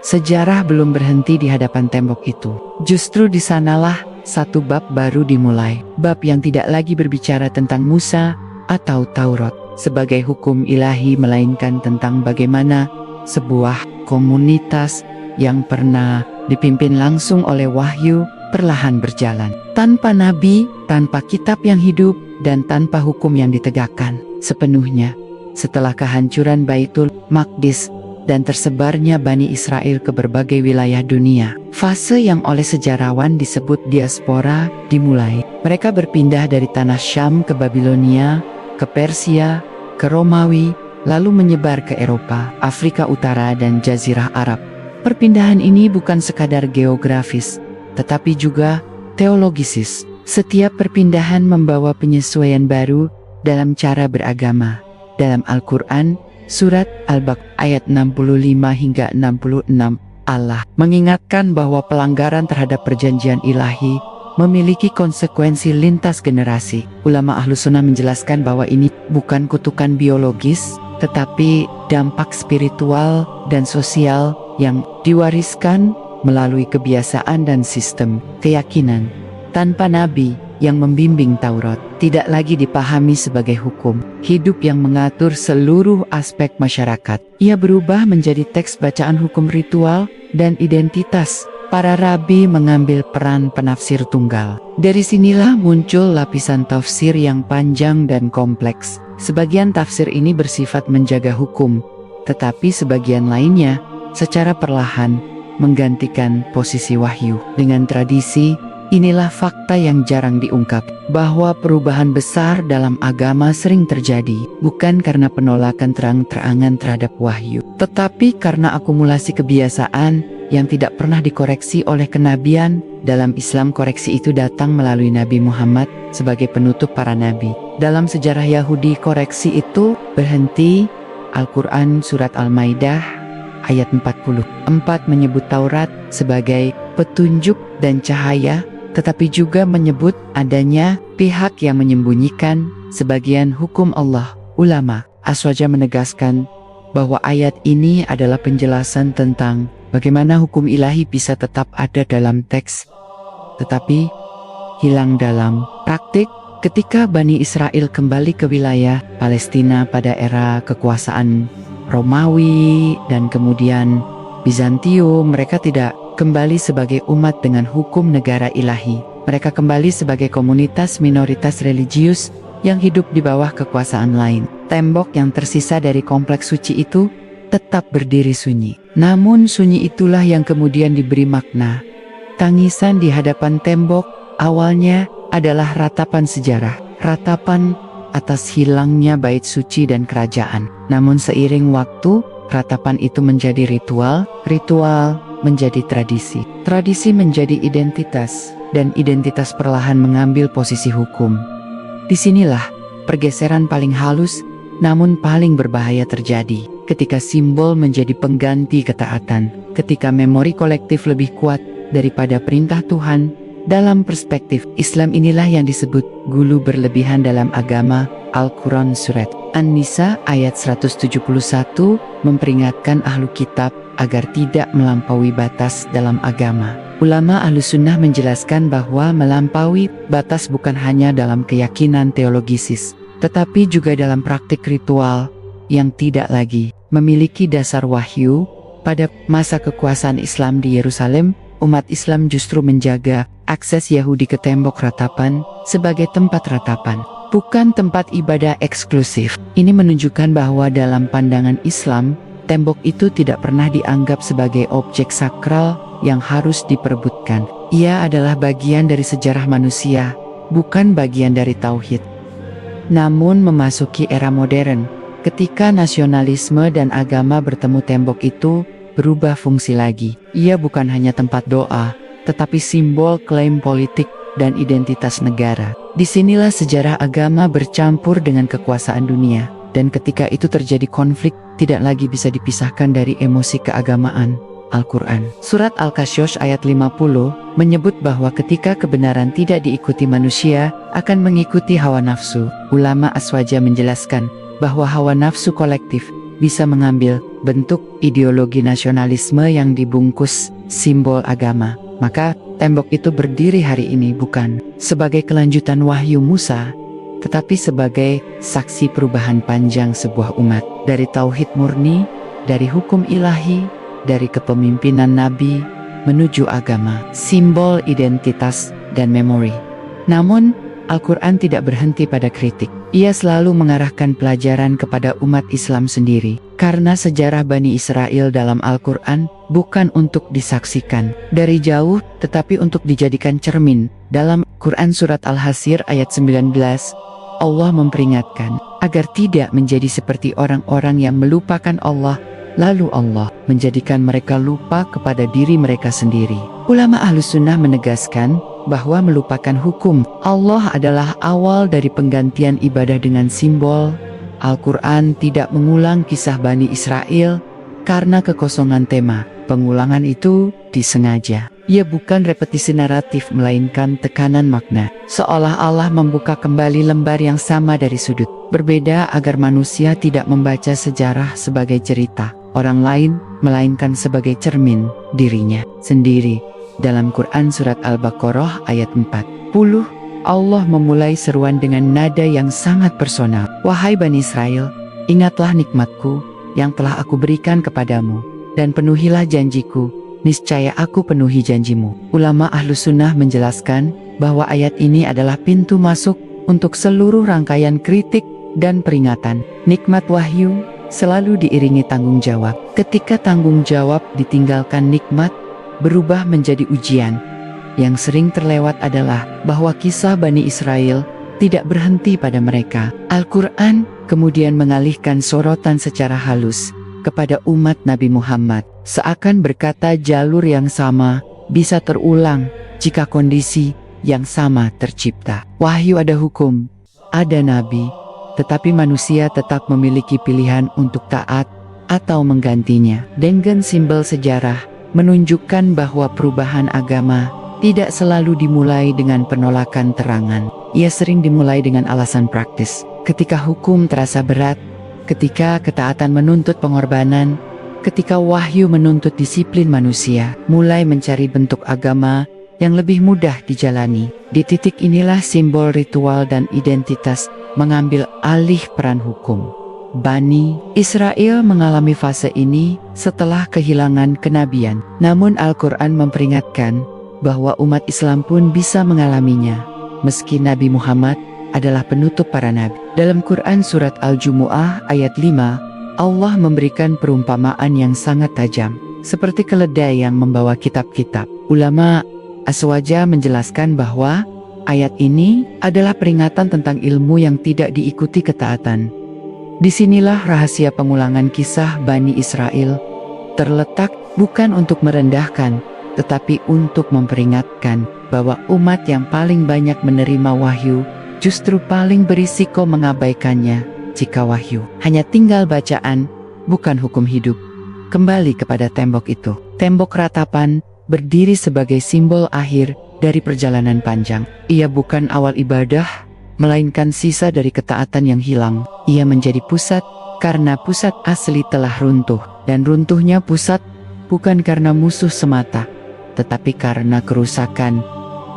Sejarah belum berhenti di hadapan tembok itu. Justru di sanalah satu bab baru dimulai. Bab yang tidak lagi berbicara tentang Musa atau Taurat sebagai hukum ilahi, melainkan tentang bagaimana sebuah komunitas yang pernah dipimpin langsung oleh wahyu perlahan berjalan. Tanpa nabi, tanpa kitab yang hidup, dan tanpa hukum yang ditegakkan sepenuhnya. Setelah kehancuran Baitul Maqdis dan tersebarnya Bani Israel ke berbagai wilayah dunia, fase yang oleh sejarawan disebut diaspora dimulai. Mereka berpindah dari tanah Syam ke Babilonia, ke Persia, ke Romawi, lalu menyebar ke Eropa, Afrika Utara, dan Jazirah Arab. Perpindahan ini bukan sekadar geografis, tetapi juga teologisis. Setiap perpindahan membawa penyesuaian baru dalam cara beragama. Dalam Al-Quran, Surat Al-Baqarah ayat 65 hingga 66, Allah mengingatkan bahwa pelanggaran terhadap perjanjian ilahi memiliki konsekuensi lintas generasi. Ulama Ahlus Sunnah menjelaskan bahwa ini bukan kutukan biologis, tetapi dampak spiritual dan sosial yang diwariskan melalui kebiasaan dan sistem keyakinan. Tanpa nabi yang membimbing, Taurat tidak lagi dipahami sebagai hukum hidup yang mengatur seluruh aspek masyarakat. Ia berubah menjadi teks bacaan hukum ritual dan identitas. Para rabi mengambil peran penafsir tunggal. Dari sinilah muncul lapisan tafsir yang panjang dan kompleks. Sebagian tafsir ini bersifat menjaga hukum, tetapi sebagian lainnya secara perlahan menggantikan posisi wahyu. Dengan tradisi, inilah fakta yang jarang diungkap, bahwa perubahan besar dalam agama sering terjadi, bukan karena penolakan terang-terangan terhadap wahyu, tetapi karena akumulasi kebiasaan yang tidak pernah dikoreksi oleh kenabian. Dalam Islam, koreksi itu datang melalui Nabi Muhammad sebagai penutup para nabi. Dalam sejarah Yahudi, koreksi itu berhenti. Al-Quran Surat Al-Maidah ayat 44 menyebut Taurat sebagai petunjuk dan cahaya, tetapi juga menyebut adanya pihak yang menyembunyikan sebagian hukum Allah. Ulama Aswaja menegaskan bahwa ayat ini adalah penjelasan tentang bagaimana hukum ilahi bisa tetap ada dalam teks, tetapi hilang dalam praktik. Ketika Bani Israel kembali ke wilayah Palestina pada era kekuasaan Romawi dan kemudian Bizantium, mereka tidak kembali sebagai umat dengan hukum negara ilahi. Mereka kembali sebagai komunitas minoritas religius yang hidup di bawah kekuasaan lain. Tembok yang tersisa dari kompleks suci itu tetap berdiri sunyi. Namun sunyi itulah yang kemudian diberi makna. Tangisan di hadapan tembok awalnya adalah ratapan sejarah, ratapan atas hilangnya bait suci dan kerajaan. Namun seiring waktu, ratapan itu menjadi ritual, ritual menjadi tradisi, tradisi menjadi identitas, dan identitas perlahan mengambil posisi hukum. Disinilah pergeseran paling halus Namun paling berbahaya terjadi ketika simbol menjadi pengganti ketaatan, ketika memori kolektif lebih kuat daripada perintah Tuhan. Dalam perspektif Islam inilah yang disebut gulu berlebihan dalam agama. Al-Quran Surat An-Nisa ayat 171 memperingatkan ahlu kitab agar tidak melampaui batas dalam agama. Ulama ahlu sunnah menjelaskan bahwa melampaui batas bukan hanya dalam keyakinan teologisis, tetapi juga dalam praktik ritual yang tidak lagi memiliki dasar wahyu. Pada masa kekuasaan Islam di Yerusalem, umat Islam justru menjaga akses Yahudi ke tembok ratapan sebagai tempat ratapan, bukan tempat ibadah eksklusif. Ini menunjukkan bahwa dalam pandangan Islam, tembok itu tidak pernah dianggap sebagai objek sakral yang harus diperebutkan. Ia adalah bagian dari sejarah manusia, bukan bagian dari tauhid. Namun memasuki era modern, ketika nasionalisme dan agama bertemu, tembok itu berubah fungsi lagi. Ia bukan hanya tempat doa, tetapi simbol klaim politik dan identitas negara. Disinilah sejarah agama bercampur dengan kekuasaan dunia, dan ketika itu terjadi konflik, tidak lagi bisa dipisahkan dari emosi keagamaan. Al-Quran Surat Al-Qasas ayat 50 menyebut bahwa ketika kebenaran tidak diikuti, manusia akan mengikuti hawa nafsu. Ulama Aswaja menjelaskan bahwa hawa nafsu kolektif bisa mengambil bentuk ideologi nasionalisme yang dibungkus simbol agama. Maka tembok itu berdiri hari ini bukan sebagai kelanjutan wahyu Musa, tetapi sebagai saksi perubahan panjang sebuah umat, dari tauhid murni, dari hukum ilahi, dari kepemimpinan nabi, menuju agama, simbol identitas dan memori. Namun, Al-Quran tidak berhenti pada kritik. Ia selalu mengarahkan pelajaran kepada umat Islam sendiri, karena sejarah Bani Israel dalam Al-Quran bukan untuk disaksikan dari jauh, tetapi untuk dijadikan cermin. Dalam Quran Surat Al-Hasir ayat 19, Allah memperingatkan agar tidak menjadi seperti orang-orang yang melupakan Allah, lalu Allah menjadikan mereka lupa kepada diri mereka sendiri. Ulama Ahlus Sunnah menegaskan bahwa melupakan hukum Allah adalah awal dari penggantian ibadah dengan simbol. Al-Quran tidak mengulang kisah Bani Israel karena kekosongan tema. Pengulangan itu disengaja. Ia bukan repetisi naratif, melainkan tekanan makna. Seolah Allah membuka kembali lembar yang sama dari sudut berbeda agar manusia tidak membaca sejarah sebagai cerita orang lain, melainkan sebagai cermin dirinya sendiri. Dalam Quran Surat Al-Baqarah ayat 40, Allah memulai seruan dengan nada yang sangat personal. Wahai Bani Israel, ingatlah nikmatku yang telah aku berikan kepadamu, dan penuhilah janjiku, niscaya aku penuhi janjimu. Ulama Ahlus Sunnah menjelaskan bahwa ayat ini adalah pintu masuk untuk seluruh rangkaian kritik dan peringatan. Nikmat wahyu selalu diiringi tanggung jawab. Ketika tanggung jawab ditinggalkan, nikmat berubah menjadi ujian. Yang sering terlewat adalah bahwa kisah Bani Israel tidak berhenti pada mereka. Al-Quran kemudian mengalihkan sorotan secara halus kepada umat Nabi Muhammad, seakan berkata jalur yang sama bisa terulang jika kondisi yang sama tercipta. Wahyu ada hukum, ada nabi, tetapi manusia tetap memiliki pilihan untuk taat atau menggantinya. Dengan simbol sejarah menunjukkan bahwa perubahan agama tidak selalu dimulai dengan penolakan terangan. Ia sering dimulai dengan alasan praktis. Ketika hukum terasa berat, ketika ketaatan menuntut pengorbanan, ketika wahyu menuntut disiplin, manusia mulai mencari bentuk agama yang lebih mudah dijalani. Di titik inilah simbol ritual dan identitas mengambil alih peran hukum. Bani Israel mengalami fase ini setelah kehilangan kenabian. Namun Al-Quran memperingatkan bahwa umat Islam pun bisa mengalaminya, meski Nabi Muhammad adalah penutup para nabi. Dalam Quran Surat Al-Jumu'ah ayat 5, Allah memberikan perumpamaan yang sangat tajam, seperti keledai yang membawa kitab-kitab. Ulama Aswaja menjelaskan bahwa ayat ini adalah peringatan tentang ilmu yang tidak diikuti ketaatan. Disinilah rahasia pengulangan kisah Bani Israel terletak, bukan untuk merendahkan, tetapi untuk memperingatkan bahwa umat yang paling banyak menerima wahyu justru paling berisiko mengabaikannya. jika wahyu hanya tinggal bacaan, bukan hukum hidup. Kembali kepada tembok itu. Tembok ratapan berdiri sebagai simbol akhir dari perjalanan panjang. Ia bukan awal ibadah, melainkan sisa dari ketaatan yang hilang. Ia menjadi pusat karena pusat asli telah runtuh. Dan runtuhnya pusat bukan karena musuh semata, tetapi karena kerusakan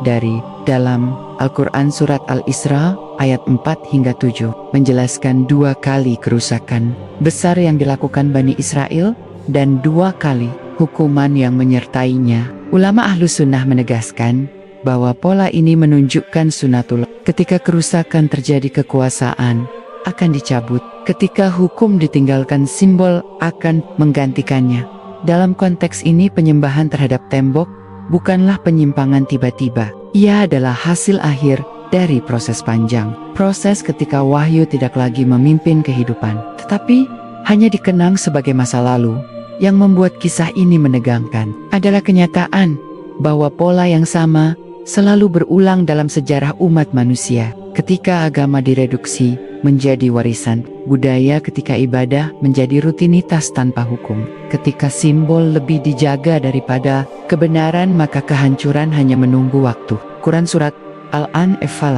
dari dalam. Al-Quran Surat Al-Isra ayat 4-7 menjelaskan 2 kali kerusakan besar yang dilakukan Bani Israel dan 2 kali hukuman yang menyertainya. Ulama Ahlus Sunnah menegaskan bahwa pola ini menunjukkan sunatullah. Ketika kerusakan terjadi, kekuasaan akan dicabut. Ketika hukum ditinggalkan, simbol akan menggantikannya. Dalam konteks ini, penyembahan terhadap tembok bukanlah penyimpangan tiba-tiba. Ia adalah hasil akhir dari proses panjang. Proses ketika wahyu tidak lagi memimpin kehidupan, tetapi hanya dikenang sebagai masa lalu. Yang membuat kisah ini menegangkan adalah kenyataan bahwa pola yang sama selalu berulang dalam sejarah umat manusia. Ketika agama direduksi menjadi warisan budaya, ketika ibadah menjadi rutinitas tanpa hukum, ketika simbol lebih dijaga daripada kebenaran, maka kehancuran hanya menunggu waktu. Quran Surat Al-Anfal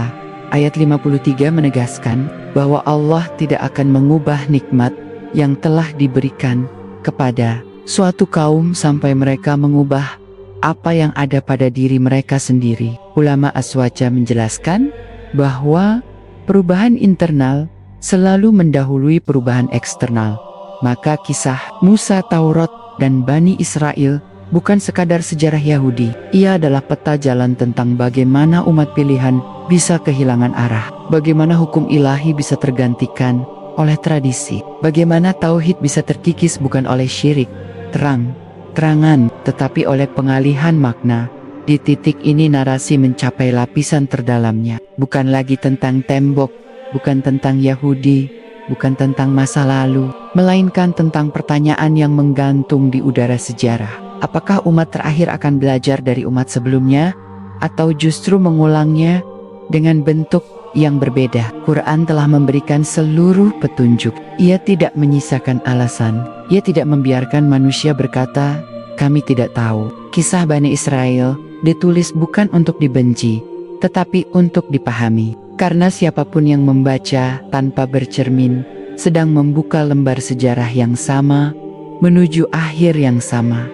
ayat 53 menegaskan bahwa Allah tidak akan mengubah nikmat yang telah diberikan kepada suatu kaum sampai mereka mengubah apa yang ada pada diri mereka sendiri. Ulama Aswaja menjelaskan bahwa perubahan internal selalu mendahului perubahan eksternal. Maka kisah Musa, Taurat, dan Bani Israel bukan sekadar sejarah Yahudi. Ia adalah peta jalan tentang bagaimana umat pilihan bisa kehilangan arah, bagaimana hukum ilahi bisa tergantikan oleh tradisi, bagaimana tauhid bisa terkikis bukan oleh syirik, terangan, tetapi oleh pengalihan makna. Di titik ini narasi mencapai lapisan terdalamnya. Bukan lagi tentang tembok, bukan tentang Yahudi, bukan tentang masa lalu, melainkan tentang pertanyaan yang menggantung di udara sejarah. Apakah umat terakhir akan belajar dari umat sebelumnya, atau justru mengulangnya dengan bentuk yang berbeda? Quran telah memberikan seluruh petunjuk. Ia tidak menyisakan alasan. Ia tidak membiarkan manusia berkata, "Kami tidak tahu." Kisah Bani Israel ditulis bukan untuk dibenci, tetapi untuk dipahami. Karena siapapun yang membaca tanpa bercermin sedang membuka lembar sejarah yang sama menuju akhir yang sama.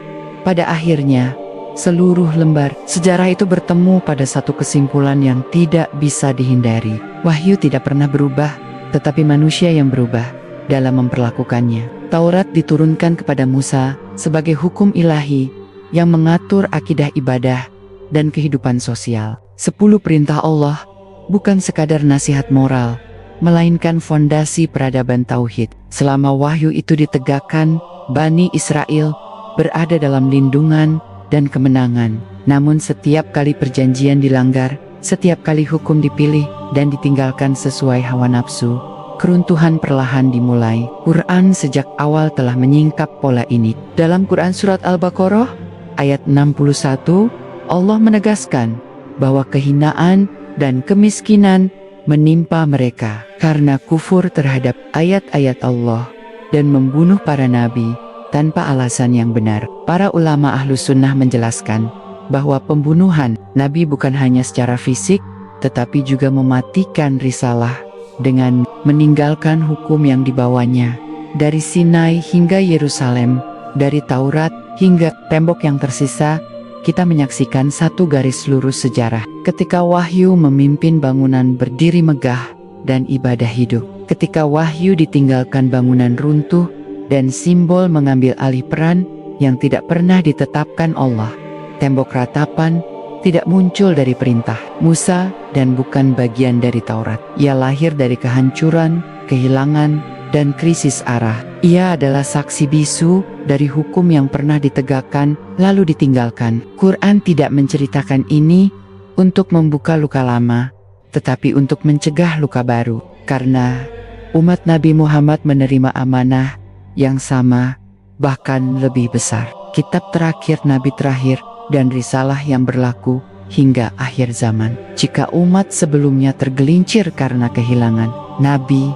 Pada akhirnya, seluruh lembar sejarah itu bertemu pada satu kesimpulan yang tidak bisa dihindari. Wahyu tidak pernah berubah, tetapi manusia yang berubah dalam memperlakukannya. Taurat diturunkan kepada Musa sebagai hukum ilahi yang mengatur akidah ibadah dan kehidupan sosial. 10 perintah Allah bukan sekadar nasihat moral, melainkan fondasi peradaban tauhid. Selama wahyu itu ditegakkan, Bani Israel berada dalam lindungan dan kemenangan. Namun setiap kali perjanjian dilanggar, setiap kali hukum dipilih dan ditinggalkan sesuai hawa nafsu, keruntuhan perlahan dimulai. Quran sejak awal telah menyingkap pola ini. Dalam Quran Surat Al-Baqarah ayat 61, Allah menegaskan bahwa kehinaan dan kemiskinan menimpa mereka karena kufur terhadap ayat-ayat Allah dan membunuh para nabi tanpa alasan yang benar. Para ulama Ahlus Sunnah menjelaskan bahwa pembunuhan nabi bukan hanya secara fisik, tetapi juga mematikan risalah dengan meninggalkan hukum yang dibawanya. Dari Sinai hingga Yerusalem, dari Taurat hingga tembok yang tersisa, kita menyaksikan satu garis lurus sejarah. Ketika wahyu memimpin, bangunan berdiri megah dan ibadah hidup. Ketika wahyu ditinggalkan, bangunan runtuh dan simbol mengambil alih peran yang tidak pernah ditetapkan Allah. Tembok ratapan tidak muncul dari perintah Musa dan bukan bagian dari Taurat. Ia lahir dari kehancuran, kehilangan, dan krisis arah. Ia adalah saksi bisu dari hukum yang pernah ditegakkan lalu ditinggalkan. Quran tidak menceritakan ini untuk membuka luka lama, tetapi untuk mencegah luka baru. Karena umat Nabi Muhammad menerima amanah yang sama, bahkan lebih besar. Kitab terakhir Nabi terakhir dan risalah yang berlaku hingga akhir zaman. Jika umat sebelumnya tergelincir karena kehilangan Nabi,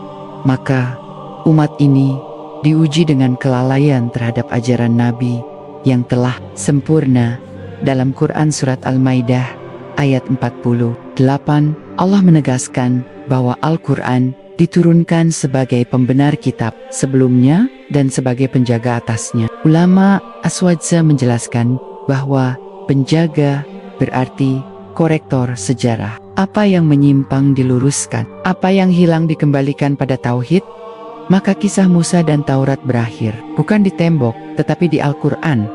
Maka umat ini diuji dengan kelalaian terhadap ajaran Nabi yang telah sempurna. Dalam Quran Surat Al-Maidah ayat 48, Allah menegaskan bahwa Al-Quran diturunkan sebagai pembenar kitab sebelumnya dan sebagai penjaga atasnya. Ulama Aswadza menjelaskan bahwa penjaga berarti korektor sejarah. Apa yang menyimpang diluruskan, apa yang hilang dikembalikan pada tauhid. Maka kisah Musa dan Taurat berakhir, bukan di tembok, tetapi di Al-Quran.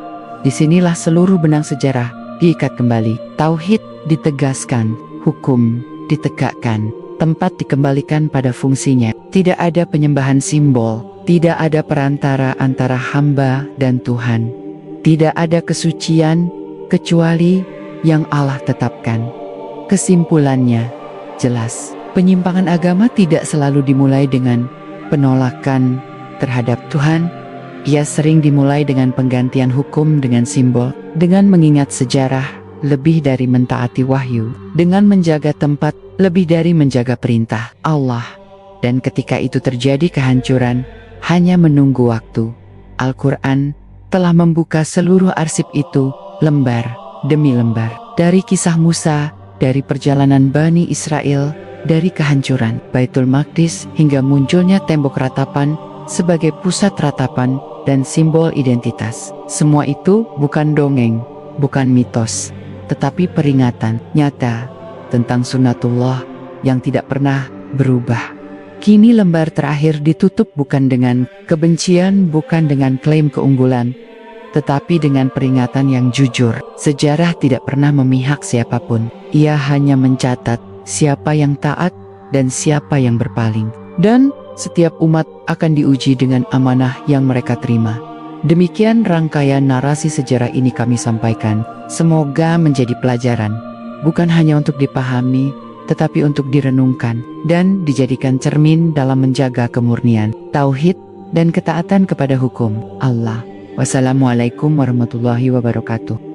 Disinilah seluruh benang sejarah diikat kembali. Tauhid ditegaskan, hukum ditegakkan, tempat dikembalikan pada fungsinya. Tidak ada penyembahan simbol, tidak ada perantara antara hamba dan Tuhan. Tidak ada kesucian kecuali yang Allah tetapkan. Kesimpulannya jelas, penyimpangan agama tidak selalu dimulai dengan penolakan terhadap Tuhan. Ia sering dimulai dengan penggantian hukum dengan simbol, dengan mengingat sejarah lebih dari mentaati wahyu, dengan menjaga tempat lebih dari menjaga perintah Allah. Dan ketika itu terjadi kehancuran, hanya menunggu waktu. Al-Quran telah membuka seluruh arsip itu, lembar demi lembar. Dari kisah Musa, dari perjalanan Bani Israel, dari kehancuran Baitul Maqdis hingga munculnya tembok ratapan sebagai pusat ratapan dan simbol identitas. Semua itu bukan dongeng, bukan mitos, tetapi peringatan nyata tentang sunnatullah yang tidak pernah berubah. Kini lembar terakhir ditutup bukan dengan kebencian, bukan dengan klaim keunggulan, tetapi dengan peringatan yang jujur. Sejarah tidak pernah memihak siapapun. Ia hanya mencatat siapa yang taat dan siapa yang berpaling. Dan setiap umat akan diuji dengan amanah yang mereka terima. Demikian rangkaian narasi sejarah ini kami sampaikan. Semoga menjadi pelajaran, bukan hanya untuk dipahami, tetapi untuk direnungkan dan dijadikan cermin dalam menjaga kemurnian, tauhid, dan ketaatan kepada hukum Allah. Wassalamualaikum warahmatullahi wabarakatuh.